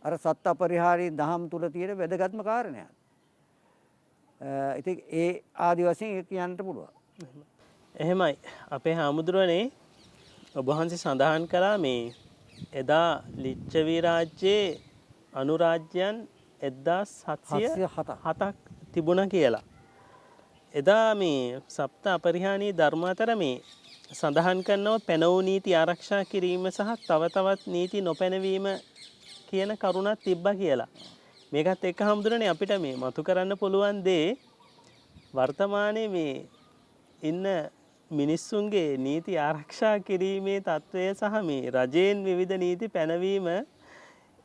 අර සත් අපරිහාරී දහම් තුල තියෙන වැදගත්ම කාරණයක්. ඉතින් ඒ ආදි වශයෙන් ඒක කියන්න පුළුවන්. එහෙමයි. අපේ හාමුදුරුවනේ ඔබ වහන්සේ සඳහන් කළා මේ එදා ලිච්ඡවී රාජ්‍යයේ අනුරාජ්‍යයන් 1707ක් තිබුණා කියලා. එදා මේ සප්ත අපරිහානීය ධර්ම අතර මේ සඳහන් කරනවා පැනවූ නීති ආරක්ෂා කිරීම සහ තව තවත් නීති නොපැනවීම කියන කරුණක් තිබ්බා කියලා. මේකත් එක්ක හමුදුරනේ අපිට මේ මතු කරන්න පුළුවන් දේ වර්තමානයේ මේ ඉන්න මිනිස්සුන්ගේ නීති ආරක්ෂා කිරීමේ తත්වය සහ මේ රජයෙන් විවිධ නීති පැනවීම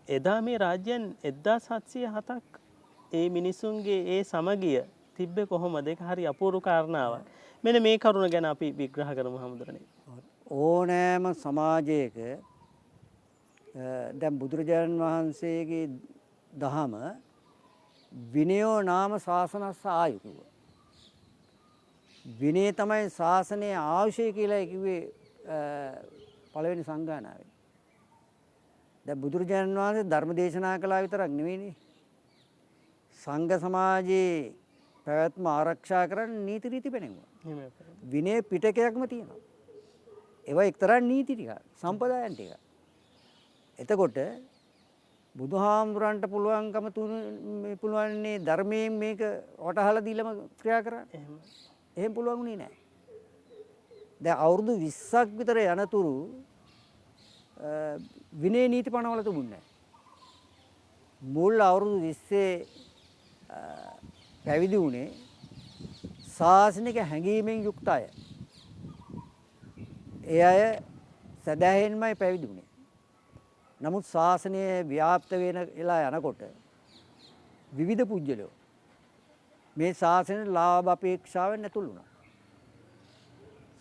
එදා මේ රාජ්‍යයන් 1707ක් ඒ මිනිසුන්ගේ ඒ සමගිය තිබ්බේ කොහොමද? ඒක හරි අපූර්ව කාරණාවක්. මෙන්න මේ කරුණ ගැන අපි විග්‍රහ කරමු හමුදුරනේ. ඕනෑම සමාජයක දැන් බුදුරජාණන් වහන්සේගේ දහම විනයෝ නාම ශාසනස්ස ආයුතුව. විනය තමයි ශාසනයේ අවශ්‍ය කියලා කිව්වේ පළවෙනි සංගායනාවේ. දැන් බුදුරජාණන් වහන්සේ ධර්ම දේශනා කළා විතරක් නෙවෙයිනේ. සංඝ සමාජයේ පැවැත්ම ආරක්ෂා කරන්න නීති රීති පෙන්වුවා. විනය පිටකයක්ම තියෙනවා. ඒවා එක්තරා නීති ටික, සම්ප්‍රදායන් ටික. එතකොට බුදුහාමුදුරන්ට පුළුවන්නේ ධර්මයෙන් මේක වටහලා දීලම ක්‍රියා කරන්න. එහෙම පුළුවන් උනේ නැහැ. දැන් අවුරුදු 20ක් විතර යනතුරු විනය නීති පනවල තිබුණේ නැහැ. මුල් අවුරුදු 20 පැවිදි වුණේ ශාසනික හැඟීමෙන් යුක්ත අය. ඒ අය සදාහෙන්මයි පැවිදි වුණේ. නමුත් ශාසනය ව්‍යාප්ත වෙලා යනකොට විවිධ පුජ්‍යලෝ මේ ශාසනයේ ලාභ අපේක්ෂාවෙන් නැතුළු වුණා.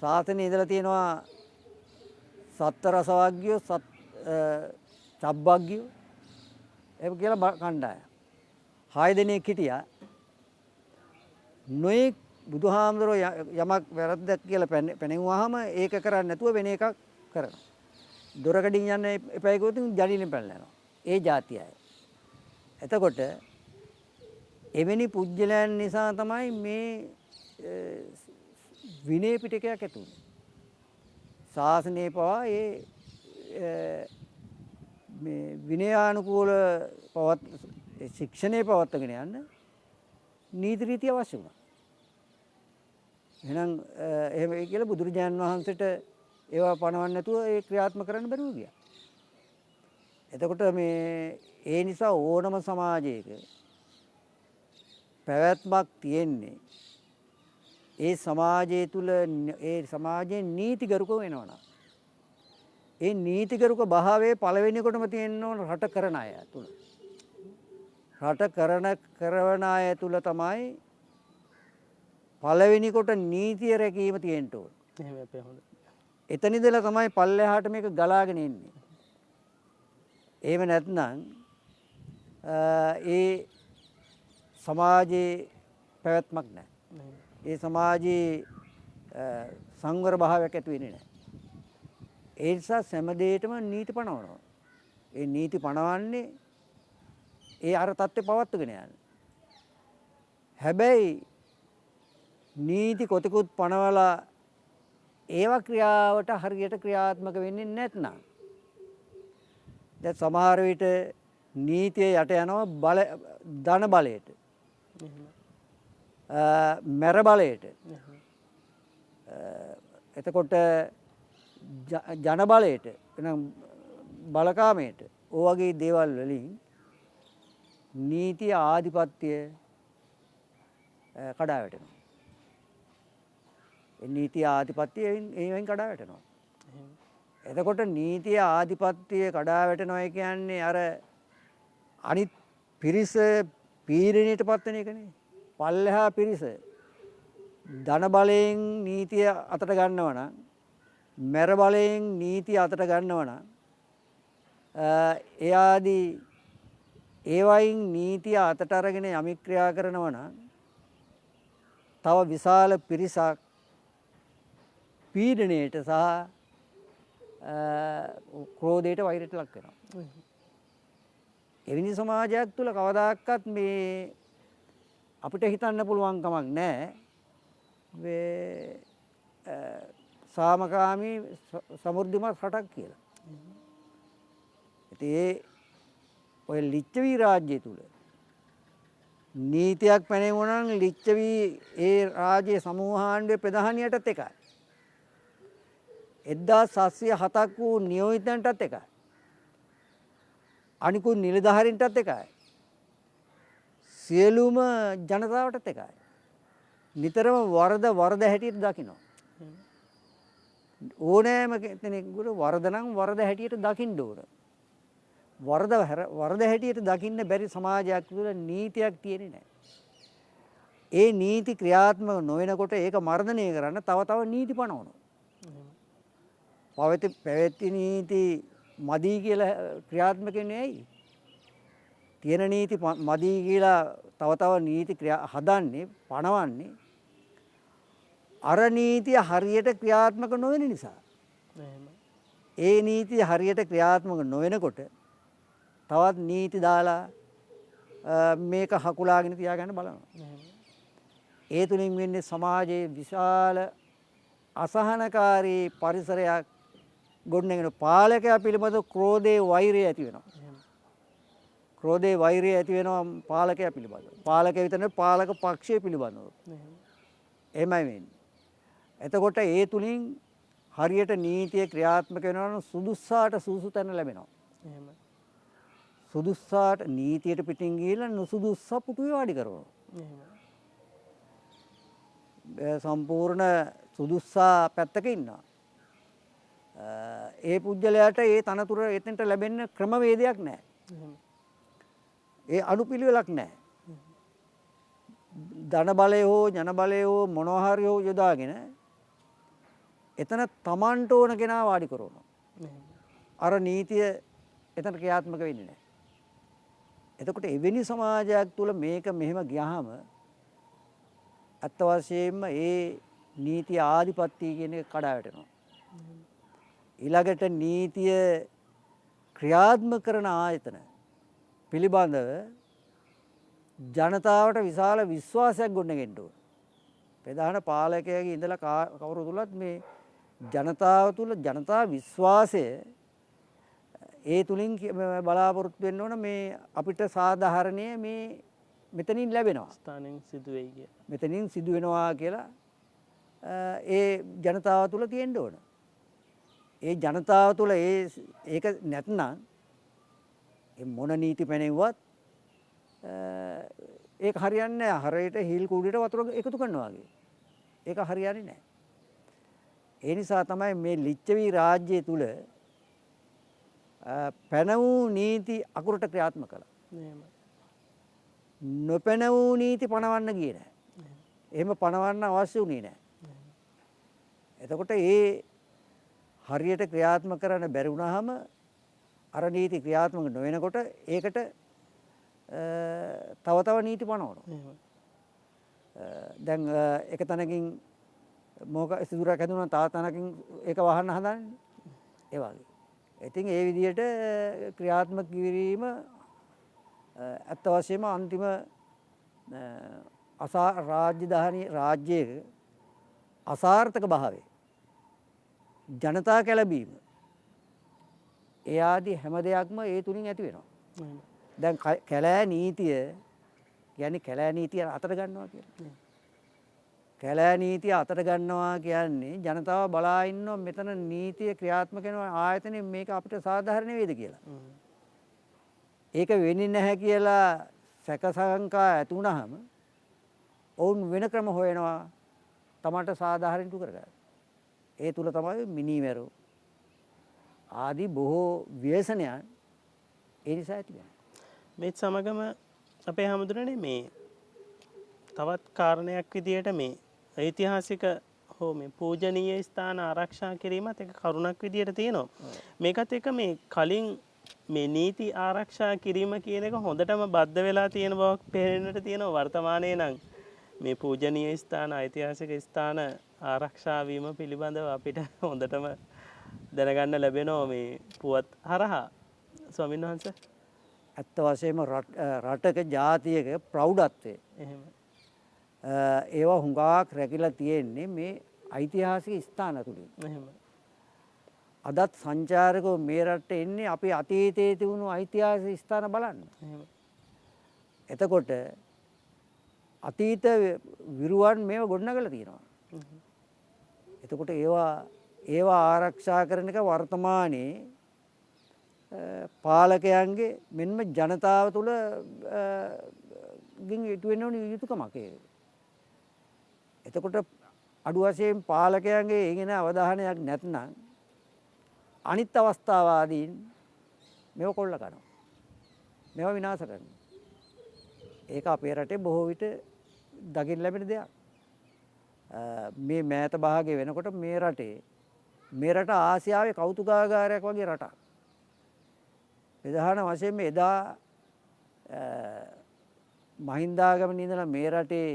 ශාසනයේ ඉඳලා තියෙනවා සත්ත රසවග්ගියෝ චබ්බග්ගියෝ ඒක කියලා කණ්ඩායම්. 6 දෙනෙක් හිටියා. නොයේ බුදුහාමුදුරෝ යමක් වැරද්දක් කියලා පැනෙවුවාම ඒක කරන්නේ නැතුව වෙන එකක් කරනවා. දොරකඩින් යන්න එපා කිව්වොත් ජඩියෙන් පැනලා යනවා. ඒ જાතිය අය. එතකොට එවැනි පුජ්‍යලයන් නිසා තමයි මේ විනය පිටකයක් ඇති වුනේ. ශාසනයේ පවා මේ විනයානුකූල ශික්ෂණය පවත්වාගෙන යන්න නීති රීති අවශ්‍ය වුණා. එහෙනම් එහෙම කියලා බුදුරජාණන් වහන්සේට ඒවා පනවන්න නැතුව ඒ ක්‍රියාත්මක කරන්න බැරුව ගියා. එතකොට මේ ඒ නිසා ඕනම සමාජයක පැවැත්මක් තියෙන්නේ ඒ සමාජය තුල ඒ සමාජයේ නීතිගරුක වෙනවනම් ඒ නීතිගරුක භාවයේ පළවෙනි කොටම තියෙන්න ඕන රට කරන අය තුල. රට කරන අය තුල තමයි පළවෙනි කොට නීතිය රැකීම තියෙන්න ඕන. එහෙම අපේ හොඳ. එතන ඉඳලා තමයි පල්ලෙහාට මේක ගලාගෙන එන්නේ. එහෙම නැත්නම් ඒ සමාජයේ පැවැත්මක් නැහැ. ඒ සමාජයේ සංවර භාවයක් ඇති වෙන්නේ නැහැ. ඒ නිසා සෑම දෙයකම නීති පනවනවා. ඒ නීති පනවන්නේ ඒ අර தත්ත්වය පවත්වගෙන යන්න. හැබැයි නීති කොතෙකුත් පනවලා ඒවා ක්‍රියාවට හරියට ක්‍රියාත්මක වෙන්නේ නැත්නම් දැන් සමහර විට නීතිය යට යනවා ධන බලයට. මර බලයට. එතකොට ජන බලයට එනම් බලකාමයට ඔය වගේ දේවල් වලින් නීතිය ආධිපත්‍ය කඩා වැටෙනවා. ඒ නීතිය ආධිපත්‍ය ඒවෙන් කඩා වැටෙනවා. එතකොට නීතිය ආධිපත්‍යය කඩා වැටෙනවා කියන්නේ අර අනිත් පිරිස පීඩනයට පත් වෙන එකනේ. පල්ලෙහා පිරිස ධන බලයෙන් නීතිය අතට ගන්නවා නම්, මර බලයෙන් නීතිය අතට ගන්නවා නම්, එයාදී ඒ වයින් නීතිය අතට අරගෙන යමි ක්‍රියා කරනවා නම් තව විශාල පිරිසක් පීඩණයට සහ ක්‍රෝධයට වෛරයට ලක් වෙනවා. එවැනි සමාජයක් තුළ කවදාකවත් මේ අපිට හිතන්න පුළුවන් කමක් නැහැ මේ සාමකාමී සමෘද්ධිමත් රටක් කියලා. ඉතින් ඔය ලිච්ඡවි රාජ්‍ය තුල නීතියක් පැනෙවුවා නම් ලිච්ඡවි ඒ රාජ්‍ය සමූහාණ්ඩුවේ ප්‍රධානියටත් එකයි. 1707ක් වූ නියෝජිතයන්ටත් එකයි. අනිකුත් නිලධාරීන්ටත් එකයි. සියලුම ජනතාවටත් එකයි. නිතරම වරද හැටියට දකිනවා. ඕනෑම කෙනෙකුට වරද නම් වරද හැටියට දකින්න ඕන. වරද හැටියට දකින්න බැරි සමාජයක් තුළ නීතියක් තියෙන්නේ නැහැ. ඒ නීති ක්‍රියාත්මක නොවනකොට ඒක මර්ධනය කරන්න තව නීති පනවනවා. පැවැති නීති මදී කියලා ක්‍රියාත්මක වෙන්නේ ඇයි? තියෙන නීති මදී කියලා තව නීති හදන්නේ, පනවන්නේ අර නීතිය හරියට ක්‍රියාත්මක නොවන නිසා. ඒ නීතිය හරියට ක්‍රියාත්මක නොවනකොට තවත් නීති දාලා මේක හකුලාගෙන තියාගන්න බලනවා. ඒ තුලින් වෙන්නේ සමාජයේ විශාල අසහනකාරී පරිසරයක් ගොඩනගෙන පාලකයා පිළිබඳ ක්‍රෝධයේ වෛරය ඇති වෙනවා. ක්‍රෝධයේ වෛරය ඇති වෙනවා පාලකයා පිළිබඳව. පාලකයා විතරනේ පාලක පක්ෂය පිළිබඳව. එහෙමයි වෙන්නේ. එතකොට ඒ තුලින් හරියට නීතිය ක්‍රියාත්මක වෙනවා නම් සුදුස්සාට සුසු තැන ලැබෙනවා. සුදුස්සාට නීතියට පිටින් ගිහිල්ලා නුසුදුස්සා පුටුවේ වාඩි කරනවා. සම්පූර්ණ සුදුස්සා පැත්තක ඉන්නවා. ඒ පුජ්‍යලයට ඒ තනතුර එතෙන්ට ලැබෙන්න ක්‍රමවේදයක් නැහැ. ඒ අනුපිළිවෙලක් නැහැ. ධන බලය හෝ ජන බලය හෝ මොනවා හරි හෝ යොදාගෙන එතන තමන්ට ඕන කෙනා වාඩි කරනවා. අර නීතිය එතන ක්‍රියාත්මක වෙන්නේ නැහැ. එතකොට එවැනි සමාජයක් තුළ මේක මෙහෙම ගියාම අත්ත වශයෙන්ම ඒ නීති ආධිපත්‍ය කියන එක කඩා වැටෙනවා. ඊළඟට නීතිය ක්‍රියාත්මක කරන ආයතන පිළිබඳව ජනතාවට විශාල විශ්වාසයක් ගොඩනගෙන්න ඕන. ප්‍රධාන පාලකයාගේ ඉඳලා කවුරු තුලත් මේ ජනතාව තුල ජනතා විශ්වාසය ඒ තුලින් බලාපොරොත්තු වෙන්න ඕන මේ අපිට සාධාරණයේ මේ මෙතනින් ලැබෙනවා. ස්ථානෙන් සිදු වෙයි කිය. මෙතනින් සිදු වෙනවා කියලා ඒ ජනතාව තුල තියෙන්න ඕන. ඒ ජනතාව තුල ඒක නැත්නම් ඒ මොන නීති පැනෙව්වත් ඒක හරියන්නේ නැහැ. හරියට හිල් කුඩේට වතුර එකතු කරනවා වගේ. ඒක හරියන්නේ නැහැ. ඒ නිසා තමයි මේ ලිච්ඡවි රාජ්‍යය තුල පැන වූ නීති අකුරට ක්‍රියාත්මක කළා. නොපැන වූ නීති පනවන්න ගියේ නැහැ. එහෙම පනවන්න අවශ්‍ය වුණේ නැහැ. එතකොට ඒ හරියට ක්‍රියාත්මක කරන්න බැරි වුණාම අර නීති ක්‍රියාත්මක නොවෙනකොට ඒකට තව නීති පනවනවා. දැන් එක තැනකින් මොක සිදුරක් හැදුණා තව තැනකින් ඒක වහන්න හදන්නේ. ඒ වගේ. ඉතින් ඒ විදිහට ක්‍රියාත්මක කිරීම අත්ත වශයෙන්ම අන්තිම රාජ්‍යයක අසාර්ථක භාවය ජනතා කැළඹීම ඒ ආදී හැම දෙයක්ම ඒ තුලින් ඇති වෙනවා. දැන් කැලෑ නීතිය කියන්නේ කැලෑ නීතිය අතට ගන්නවා කියලා. කැලෑ නීතිය අතට ගන්නවා කියන්නේ ජනතාව බලා ඉන්නවා මෙතන නීතිය ක්‍රියාත්මක වෙන ආයතනේ මේක අපිට සාධාරණ වේද කියලා. ඒක වෙන්නේ නැහැ කියලා සැක සංකා ඇති වුනහම ඔවුන් වෙන ක්‍රම හොයනවා තමන්ට සාධාරණ තු කරගන්න. ඒ තුල තමයි මිනිමෙරු ආදී බොහෝ ව්‍යසනයන් ඒ නිසා ඇති වෙනවා. මේත් සමගම අපේ හැමදෙරනේ මේ තවත් කාරණයක් විදියට මේ ඓතිහාසික හෝ මේ පූජනීය ස්ථාන ආරක්ෂා කිරීමත් එක කරුණක් විදියට තියෙනවා. මේකත් එක මේ කලින් මේ නීති ආරක්ෂා කිරීම කියන එක හොඳටම බද්ධ වෙලා තියෙන බවක් පේන්නට තියෙනවා. වර්තමානයේ නම් මේ පූජනීය ස්ථාන ඓතිහාසික ස්ථාන ආරක්ෂා වීම පිළිබඳව අපිට හොඳටම දැනගන්න ලැබෙනවා මේ පුවත් හරහා. ස්වාමීන් වහන්සේ ඇත්ත වශයෙන්ම රටක ජාතියක ප්‍රෞಢත්වය එහෙම ඒවා හුඟක් රැකිලා තියෙන්නේ මේ ඓතිහාසික ස්ථාන තුලින්. එහෙම අදත් සංචාරකෝ මේ රටට එන්නේ අපි අතීතයේ තිබුණු ඓතිහාසික ස්ථාන බලන්න. එහෙම එතකොට අතීත විරුවන් මේව ගොඩනගලා තියෙනවා. එතකොට ඒවා ආරක්ෂා කරන එක වර්තමානයේ පාලකයන්ගේ මෙන්ම ජනතාව තුළ ගින් ඉටු වෙන්න ඕන යුතුයකමක් ඒක. එතකොට අඩු වශයෙන් පාලකයන්ගේ ඒගෙන අවධානයක් නැත්නම් අනිත් අවස්ථාවාදීන් මේව කොල්ල කරනවා. මේව විනාශ කරනවා. ඒක අපේ රටේ බොහෝ විට දකින්න ලැබෙන දෙයක්. මේ මෑත භාගයේ වෙනකොට මේ රට ආසියාවේ කෞතුකාගාරයක් වගේ රටක්. ප්‍රධාන වශයෙන් එදා මහින්දාගමන ඉඳලා මේ රටේ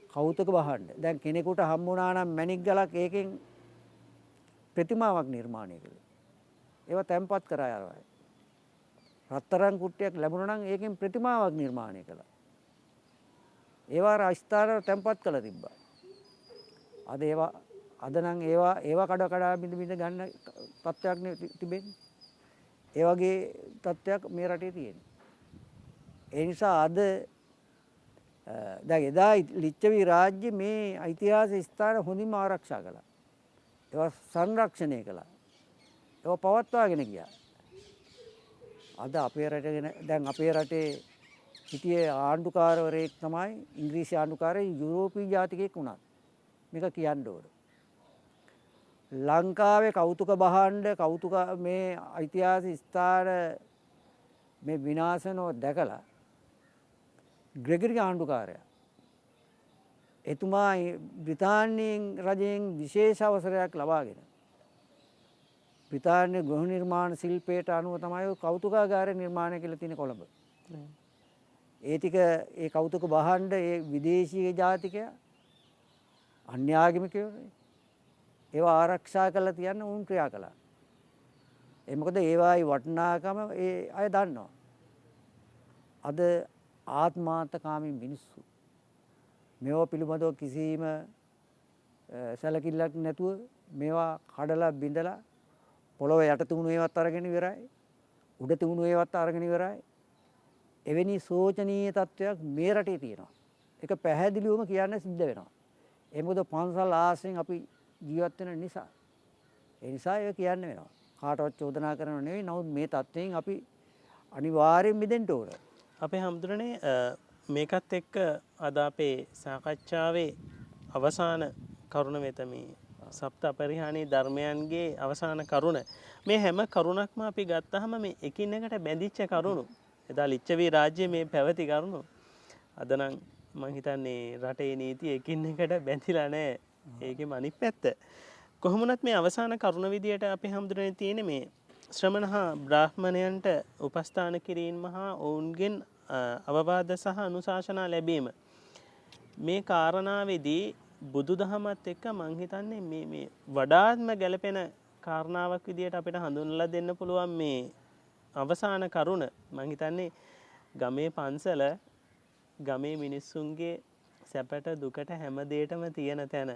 කෞතුක බහන්න දැන් කෙනෙකුට හම්බ වුණා නම් මැණික් ගලක් ඒකෙන් ප්‍රතිමාවක් නිර්මාණය කළා. ඒවා තැන්පත් කරා යනවා. රත්තරන් කුට්ටියක් ලැබුණා නම් ඒකෙන් ප්‍රතිමාවක් නිර්මාණය කළා. ඒවා රාජස්ථානවල තැන්පත් කරලා තිබ්බා. අද නම් ඒවා කඩ බිඳ ගන්න තත්ත්වයක් තිබෙන්නේ. ඒ වගේ තත්ත්වයක් මේ රටේ තියෙනවා. ඒ නිසා අද දැන් එදා ලිච්ඡවි රාජ්‍ය මේ ඓතිහාසික ස්ථාන හොඳින්ම ආරක්ෂා කළා. ඒවා සංරක්ෂණය කළා. ඒවා පවත්වාගෙන ගියා. අද අපේ රටේ හිටියේ ආණ්ඩුකාරවරයෙක් තමයි ඉංග්‍රීසි ආණ්ඩුකාරයෙක් යුරෝපීය ජාතිකයෙක් වුණා. මේක කියන්න ඕන. ලංකාවේ කෞතුක බහණ්ඩ මේ ඓතිහාසික ස්ථාන මේ විනාශනව දැකලා ග්‍රෙගරි ආණ්ඩුකාරයා එතුමා බ්‍රිතාන්‍යයෙන් රජයෙන් විශේෂ අවසරයක් ලබාගෙන බ්‍රිතාන්‍ය ගෘහ නිර්මාණ ශිල්පයට අනුව තමයි කෞතුකාගාරය නිර්මාණය කියලා තියෙන කොළඹ. ඒ කෞතුක බහණ්ඩ ඒ විදේශීය ජාතිකයා අන්‍යාගමිකයෝ ඒවා ආරක්ෂා කරලා තියන්න උන් ක්‍රියා කළා. මොකද ඒවායි වටිනාකම ඒ අය දන්නවා. අද ආත්මාර්ථකාමී මිනිස්සු මේවා පිළිබඳව කිසිම සැලකිල්ලක් නැතුව මේවා කඩලා බිඳලා පොළොව යට තිබුණු ඒවත් අරගෙන ඉවරයි. උඩ තිබුණු ඒවත් අරගෙන ඉවරයි. එවැනි සෝචනීය තත්වයක් මේ රටේ තියෙනවා. ඒක පැහැදිලිවම කියන්න සිද්ධ වෙනවා. මොකද පන්සල් ආශ්‍රයෙන් අපි ජීවත් වෙන නිසා. ඒ නිසා ඒක කියන්න වෙනවා. කාටවත් චෝදනා කරනව නෙවෙයි. නමුත් මේ තත්වයෙන් අපි අනිවාර්යෙන් මිදෙන්න ඕන. අපේ හැමදෙරනේ මේකත් එක්ක අද අපේ සාකච්ඡාවේ අවසාන කරුණ වෙත මේ සප්ත අපරිහානී ධර්මයන්ගේ අවසාන කරුණ මේ හැම කරුණක්ම අපි ගත්තාම මේ එකින් එකට බැඳිච්ච කරුණු. එදා ලිච්ඡවි රාජ්‍යයේ මේ පැවති කරුණු අද නම් මම හිතන්නේ රටේ නීති එකින් එකට බැඳිලා නැහැ. ඒකෙම අනිත් පැත්ත. කොහොමුණත් මේ අවසාන කරුණ විදියට අපි හැමදෙරනේ තියෙන්නේ මේ ශ්‍රමණ හා බ්‍රාහ්මණයන්ට උපස්ථාන කිරීම හා ඔවුන්ගෙන් අවවාද සහ අනුශාසනා ලැබීම. මේ කාරණාවේදී බුදුදහමත් එක්ක මං හිතන්නේ මේ වඩාත්ම ගැළපෙන කාරණාවක් විදියට අපිට හඳුන්වලා දෙන්න පුළුවන් මේ අවසාන කරුණ. මං හිතන්නේ ගමේ පන්සල ගමේ මිනිස්සුන්ගේ සැපට දුකට හැම දෙයකම තියෙන තැන.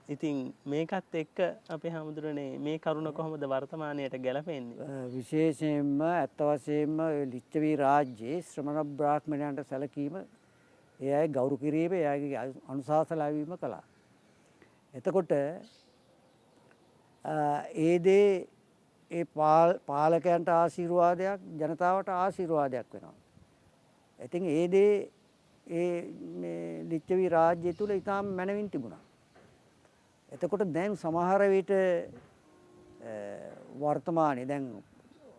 ඉතින් මේකත් එක්ක අපේ හැමදෙරනේ මේ කරුණ කොහොමද වර්තමානයට ගැලපෙන්නේ? විශේෂයෙන්ම ඇත්ත වශයෙන්ම ලිච්ඡවි රාජ්‍යයේ ශ්‍රමණ බ්‍රාහ්මණයන්ට සැලකීම ඒ අය ගෞරව කිරීම ඒ අයගේ අනුශාසනා ලැබීම කළා. එතකොට ඒ පාලකයන්ට ආශිර්වාදයක් ජනතාවට ආශිර්වාදයක් වෙනවා. ඉතින් මේ ලිච්ඡවි රාජ්‍යය තුල ඊටාම මැනවින් තිබුණා. එතකොට දැන් සමහර විට වර්තමානයේ දැන්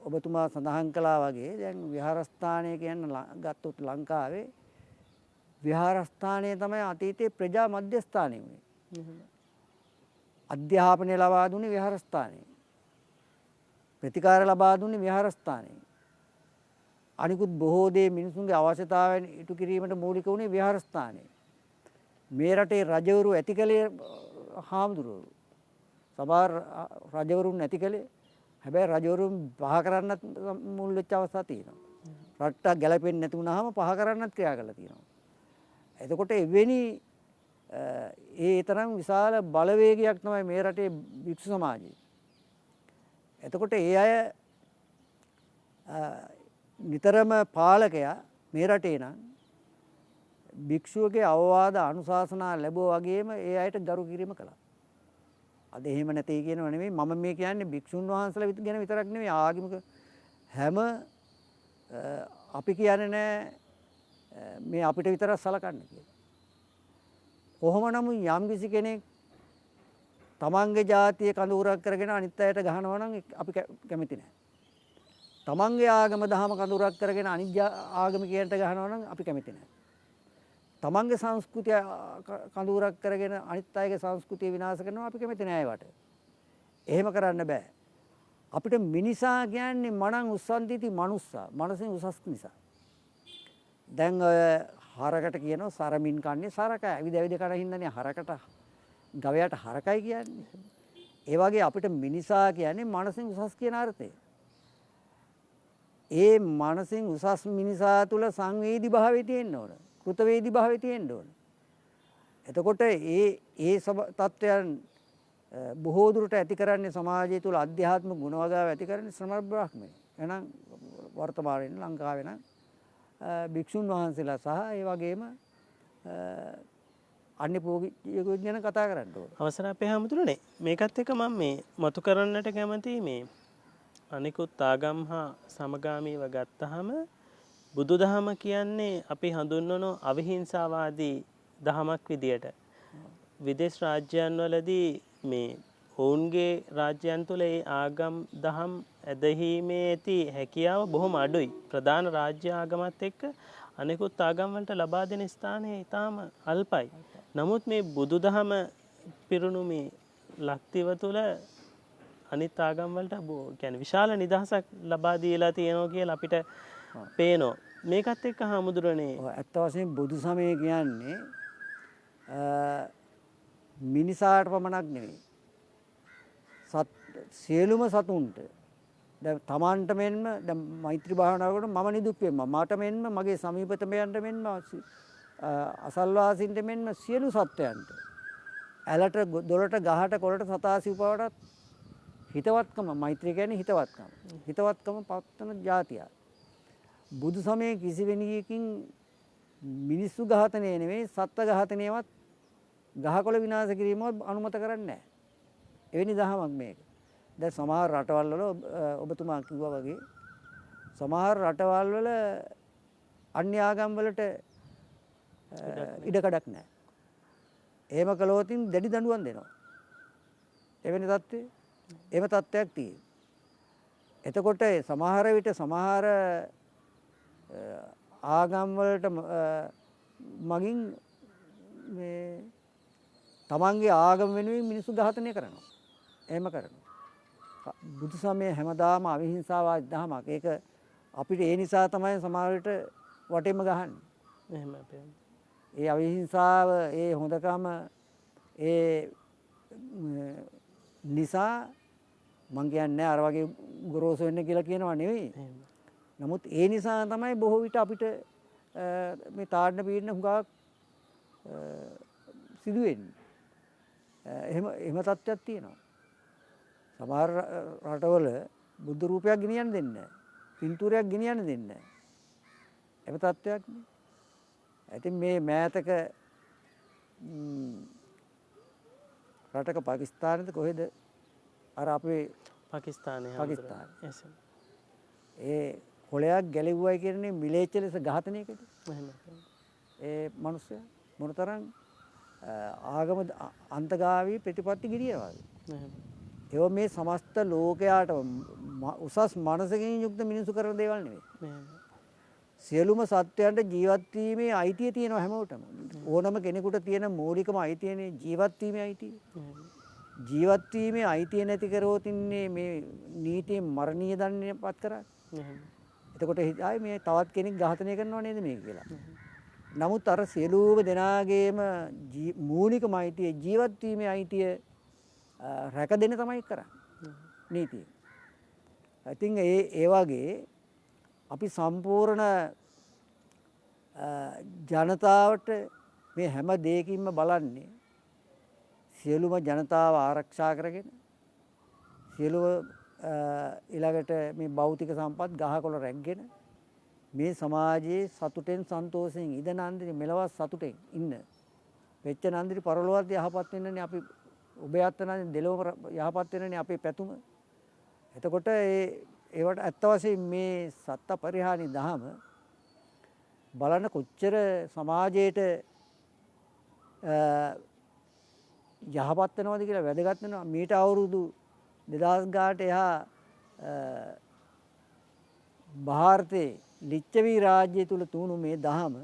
ඔබතුමා සඳහන් කළා වගේ දැන් විහාරස්ථානය කියන ගත්තොත් ලංකාවේ විහාරස්ථානය තමයි අතීතයේ ප්‍රජා මධ්‍යස්ථානය වුණේ. අධ්‍යාපනය ලබා දුන්නේ විහාරස්ථානයේ. ප්‍රතිකාර ලබා දුන්නේ විහාරස්ථානයේ. අනිකුත් බොහෝ දේ මිනිසුන්ගේ අවශ්‍යතාවයන් ඉටු කිරීමට මූලික වුණේ විහාරස්ථානයේ. මේ රටේ රජවරු ඇති කළේ හාමුදුරුවෝ. සමහර රජවරුන් නැති කළේ හැබැයි රජවරුන් පහ කරන්නත් මුල් වෙච්ච අවස්ථා තියෙනවා. රටට ගැලපෙන්නේ නැති වුනහම පහ කරන්නත් ක්‍රියා කරලා තියෙනවා. එතකොට එවැනි ඒ තරම් විශාල බලවේගයක් තමයි මේ රටේ භික්ෂු සමාජයේ. එතකොට ඒ අය නිතරම පාලකයා මේ රටේ නම් භික්ෂුවගේ අවවාද අනුශාසනා ලැබුවා වගේම ඒ අයට ගරු කිරීම කළා. අද එහෙම නැtei කියනව නෙමෙයි මම මේ කියන්නේ භික්ෂුන් වහන්සේලා ගැන විතරක් නෙමෙයි ආගමික හැම අපි කියන්නේ නෑ මේ අපිට විතරක් සලකන්න කියලා. කොහොම නමුත් යම්කිසි කෙනෙක් තමන්ගේ ජාතිය කඳවුරක් කරගෙන අනිත් අයට ගහනවා නම් අපි කැමති නෑ. තමන්ගේ ආගම දහම කඳවුරක් කරගෙන අනිත් ආගමිකයන්ට ගහනවා නම් අපි කැමති නෑ. තමන්ගේ සංස්කෘතිය කඳවුරක් කරගෙන අනිත් අයගේ සංස්කෘතිය විනාශ කරනවා අපි කැමති නෑ ඒවට. එහෙම කරන්න බෑ. අපිට මිනිසා කියන්නේ මනං උස්සන්තිති මනුස්සා. මනසෙන් උසස් නිසා. දැන් ඔය හරකට කියනවා සරමින් කන්නේ සරකයි. ඇවිද ඇවිද කන හින්දානේ හරකට ගවයාට හරකයි කියන්නේ. ඒ වගේ අපිට මිනිසා කියන්නේ මනසෙන් උසස් කියන අර්ථය. ඒ මනසෙන් උසස් මිනිසා තුල සංවේදී භාවය තියෙන්න ඕන. කෘතවේදී භාවය තියෙන්න ඕන. එතකොට ඒ තත්ත්වයන් බොහෝ දුරට ඇති කරන්නේ සමාජය තුළ අධ්‍යාත්මික ගුණවගාව ඇති කරන්නේ ශ්‍රමණ බ්‍රාහ්මණය. එහෙනම් වර්තමානයේ ලංකාවේ නම් භික්ෂුන් වහන්සේලා සහ ඒ වගේම අන්‍ය පූජ්‍යයෝ ගැන කතා කරන්න ඕන. අවසර අපේ හැමතුනේ මේකත් එක්ක මම මේ මතු කරන්නට කැමතියි මේ අනිකුත් ආගම් හා සමගාමීව ගත්තහම බුදුදහම කියන්නේ අපි හඳුන්වන අවිහිංසාවාදී දහමක් විදියට. විදේශ රාජ්‍යයන් වලදී මේ ඔවුන්ගේ රාජ්‍යයන් තුළ ඒ ආගම් දහම් ඇදහිීමේ ඇති හැකියාව බොහොම අඩුයි. ප්‍රධාන රාජ්‍ය ආගමත් එක්ක අනෙකුත් ආගම් වලට ලබා දෙන ස්ථානය ඊටාම අල්පයි. නමුත් මේ බුදුදහම පිරුණු මේ ලක්තිව තුළ අනිත් ආගම් වලට කියන්නේ විශාල නිදහසක් ලබා දීලා තියෙනවා කියලා අපිට පේනවා. මේකත් එක්ක හාමුදුරනේ ඇත්ත වශයෙන් බුදු සමය කියන්නේ මිනිසාට පමණක් නෙවෙයි. සියලුම සතුන්ට දැන් තමන්ට මෙන්ම දැන් මෛත්‍රී භාවනාව කරන මම නිදුක් වෙම්ම මට මෙන්ම මගේ සමීපතමයන්ට මෙන්ම අසල්වාසීන්ට මෙන්ම සියලු සත්වයන්ට ඇලට දොරට ගහට කොළට සතාසි උපවටත් හිතවත්කම මෛත්‍රී කියන්නේ හිතවත්කම. හිතවත්කම පවත්වන જાතිය. බුදු සමයේ කිසිවෙනියකින් මිනිස්සු ඝාතනය නෙවෙයි සත්ත්ව ඝාතනයවත් ගහකොළ විනාශ කිරීමවත් අනුමත කරන්නේ නැහැ. එවැනි දහමක් මේක. දැන් සමහර රටවල් වල ඔබතුමා කිව්වා වගේ සමහර රටවල් වල අන්‍ය ආගම් වලට ඉඩකඩක් නැහැ. එහෙම කළොත් දැඩි දඬුවම් දෙනවා. එවැනි තත්ත්වය එහෙම තත්ත්වයක් තියෙනවා. එතකොට සමහර විට සමහර ආගම් වලට මගින් මේ තමන්ගේ ආගම වෙනුවෙන් මිනිස්සු ඝාතනය කරනවා. එහෙම කරනවා. බුදු සමය හැමදාම අවිහිංසාවාදී දහමක්. ඒක අපිට ඒ නිසා තමයි සමහර විට වටෙම ගහන්නේ. එහෙම අපේ. ඒ අවිහිංසාව, ඒ හොඳකම, ඒ නිසා මං කියන්නේ අර වගේ ගොරෝසු වෙන්න කියලා කියනවා නෙවෙයි. නමුත් ඒ නිසා තමයි බොහෝ විට අපිට මේ තාඩන පීඩන හුඟක් සිදු වෙන්නේ. එහෙම තත්ත්වයක් තියෙනවා. සමහර රටවල බුද්ධ රූපයක් ගෙනියන්න දෙන්නේ නැහැ. පින්තූරයක් ගෙනියන්න දෙන්නේ නැහැ. එහෙම තත්ත්වයක් නේ. ඉතින් මේ මෑතක රටක පාකිස්තානයේද කොහෙද අර අපේ පාකිස්තානයේ ඒ කොලයක් ගැලෙව්වයි කියන්නේ මිලේච්ච ලෙස ඝාතනයකට. එහෙම. ඒ මිනිස්සු මොනතරම් ආගම අන්තගාමී ප්‍රතිපත්ති ගිරියවද. එහෙම. ඒවා මේ සමස්ත ලෝකයාට උසස් මනසකින් යුක්ත මිනිසු කරන දේවල් නෙවෙයි. සියලුම සත්වයන්ට ජීවත් වීමේ අයිතිය තියෙනවා හැමෝටම. ඕනම කෙනෙකුට තියෙන මූලිකම අයිතියනේ ජීවත් වීමේ අයිතිය. ජීවත් වීමේ අයිතිය නැති කරවොත් ඉන්නේ මේ නීතියෙන් මරණීය දඬුවමපත් කරන්නේ. එතකොට හිතයි මේ තවත් කෙනෙක් ඝාතනය කරනව නේද මේක කියලා. නමුත් අර සියලුම දෙනාගේම මූලිකම අයිතිය ජීවත් වීමේ අයිතිය රැකදෙන්න තමයි කරන්නේ නීතිය. ඉතින් ඒ වගේ අපි සම්පූර්ණ ජනතාවට මේ හැම දෙයකින්ම බලන්නේ සියලුම ජනතාව ආරක්ෂා කරගෙන සියලුම ඊළඟට මේ භෞතික සම්පත් ගහකොළ රැගෙන මේ සමාජයේ සතුටෙන් සන්තෝෂයෙන් ඉඳ නන්දිරි මෙලවත් සතුටෙන් ඉන්න වෙච්ච නන්දිරි පරලොවත් යහපත් වෙන්නනේ අපි ඔබයත් නම් දෙලොව යහපත් වෙන්නනේ අපේ පැතුම. එතකොට ඒවට ඇත්ත වශයෙන් මේ සත්ත පරිහානි දහම බලන්න කොච්චර සමාජයට යහපත් වෙනවද කියලා වැදගත් වෙනවා. මීට අවුරුදු 2000 ගාට එහා ಭಾರತයේ ලිච්ඡවි රාජ්‍යය තුල තුණු මේ දහම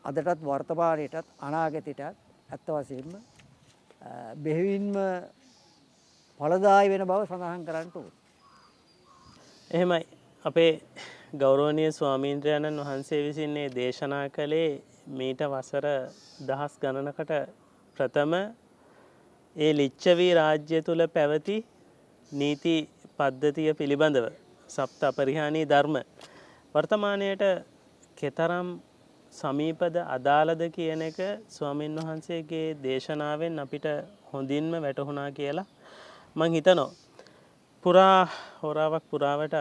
අදටත් වර්තමානයේටත් අනාගතයටත් ඇත්ත වශයෙන්ම බෙහෙවින්ම ඵලදායී වෙන බව සඳහන් කරන්න ඕනේ. එහෙමයි අපේ ගෞරවනීය ස්වාමීන්ද්‍රයන්න් වහන්සේ විසින් මේ දේශනා කළේ මීට වසර දහස් ගණනකට ප්‍රථම ඒ ලිච්ඡවි රාජ්‍ය තුල පැවති නීති පද්ධතිය පිළිබඳව සප්ත අපරිහානී ධර්ම වර්තමානයේට කෙතරම් සමීපද අදාළද කියන එක ස්වාමීන් වහන්සේගේ දේශනාවෙන් අපිට හොඳින්ම වැටහුණා කියලා මම හිතනවා. පුරා හොරාවක් පුරාවට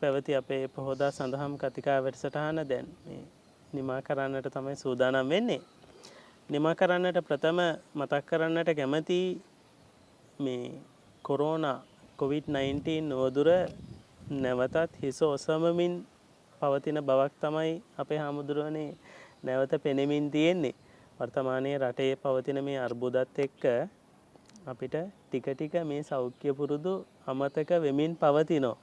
පැවති අපේ පොහොදා සඳහම් කතිකා වැඩසටහන දැන් මේ නිමා කරන්නට තමයි සූදානම් වෙන්නේ. නිමා කරන්නට ප්‍රථම මතක් කරන්නට කැමති මේ කොරෝනා COVID-19 නොදුර නැවතත් හිස ඔසවමින් පවතින බවක් තමයි අපේ හාමුදුරුවනේ නැවත පෙනෙමින් තියෙන්නේ. වර්තමානයේ රටේ පවතින මේ අර්බුදත් එක්ක අපිට ටික ටික මේ සෞඛ්‍ය පුරුදු අමතක වෙමින් පවතිනවා.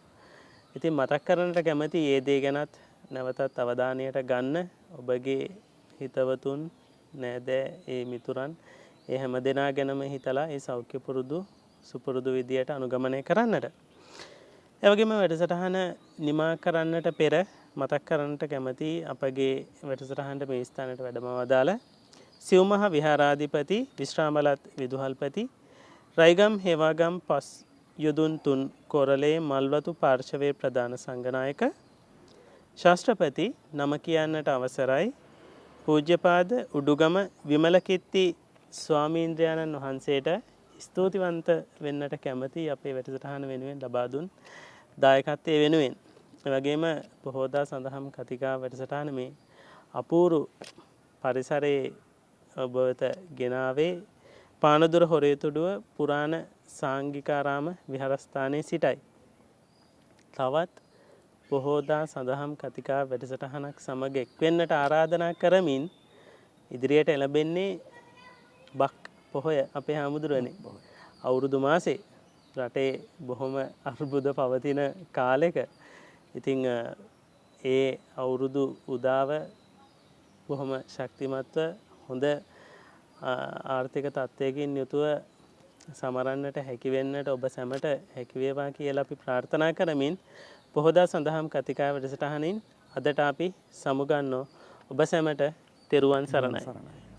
ඉතින් මතක් කරන්නට කැමති මේ දේ ගැනත් නැවතත් අවධානයට ගන්න ඔබගේ හිතවතුන් නෑදෑ ඒ මිතුරන් ඒ හැම දෙනා ගැනම හිතලා ඒ සෞඛ්‍ය පුරුදු සුපුරුදු විදියට අනුගමනය කරන්නට. ඒ වගේම වැඩසටහන නිමා කරන්නට පෙර මතක් කරන්නට කැමති අපගේ වැඩසටහනට මේ ස්ථානයට වැඩම වදාළ සිව්මහා විහාරාධිපති විශ්‍රාමලත් විදුහල්පති රයිගම් හේවාගම් පස් යොදුන් තුන් කොරළේ මල්වතු පාර්ශවයේ ප්‍රධාන සංඝනායක ශාස්ත්‍රපති නම කියන්නට අවසරයි පූජ්‍යපාද උඩුගම විමලකිත්ති ස්වාමීන්ද්‍රයන්න් වහන්සේට ස්තුතිවන්ත වෙන්නට කැමති අපේ වැඩසටහන වෙනුවෙන් ලබා දුන් දායකත්වයේ වෙනුවෙන්. ඒ වගේම පොහොදා සඳහම් කතිකා වැඩසටහන මේ අපූරු පරිසරයේ ඔබ වෙත ගෙනාවේ පානදුර හොරේතුඩුව පුරාණ සාංගිකාරාම විහාරස්ථානයේ සිටයි. තවත් පොහොදා සඳහම් කතිකා වැඩසටහනක් සමග එක්වෙන්නට ආරාධනා කරමින් ඉදිරියට එළඹෙන්නේ බක් පොහොය අපේ හාමුදුරුවනේ. අවුරුදු මාසේ රටේ බොහොම අර්බුද පවතින කාලෙක. ඉතින් ඒ අවුරුදු උදාව බොහොම ශක්තිමත්ව හොඳ ආර්ථික තත්ත්වයකින් යුතුව සමරන්නට හැකිවෙන්නට ඔබ සැමට හැකිවේවා කියලා අපි ප්‍රාර්ථනා කරමින් පොහොදා සඳහම් කතිකා වැඩසටහනින් අදට අපි සමුගන්නෝ ඔබ සැමට තෙරුවන් සරණයි.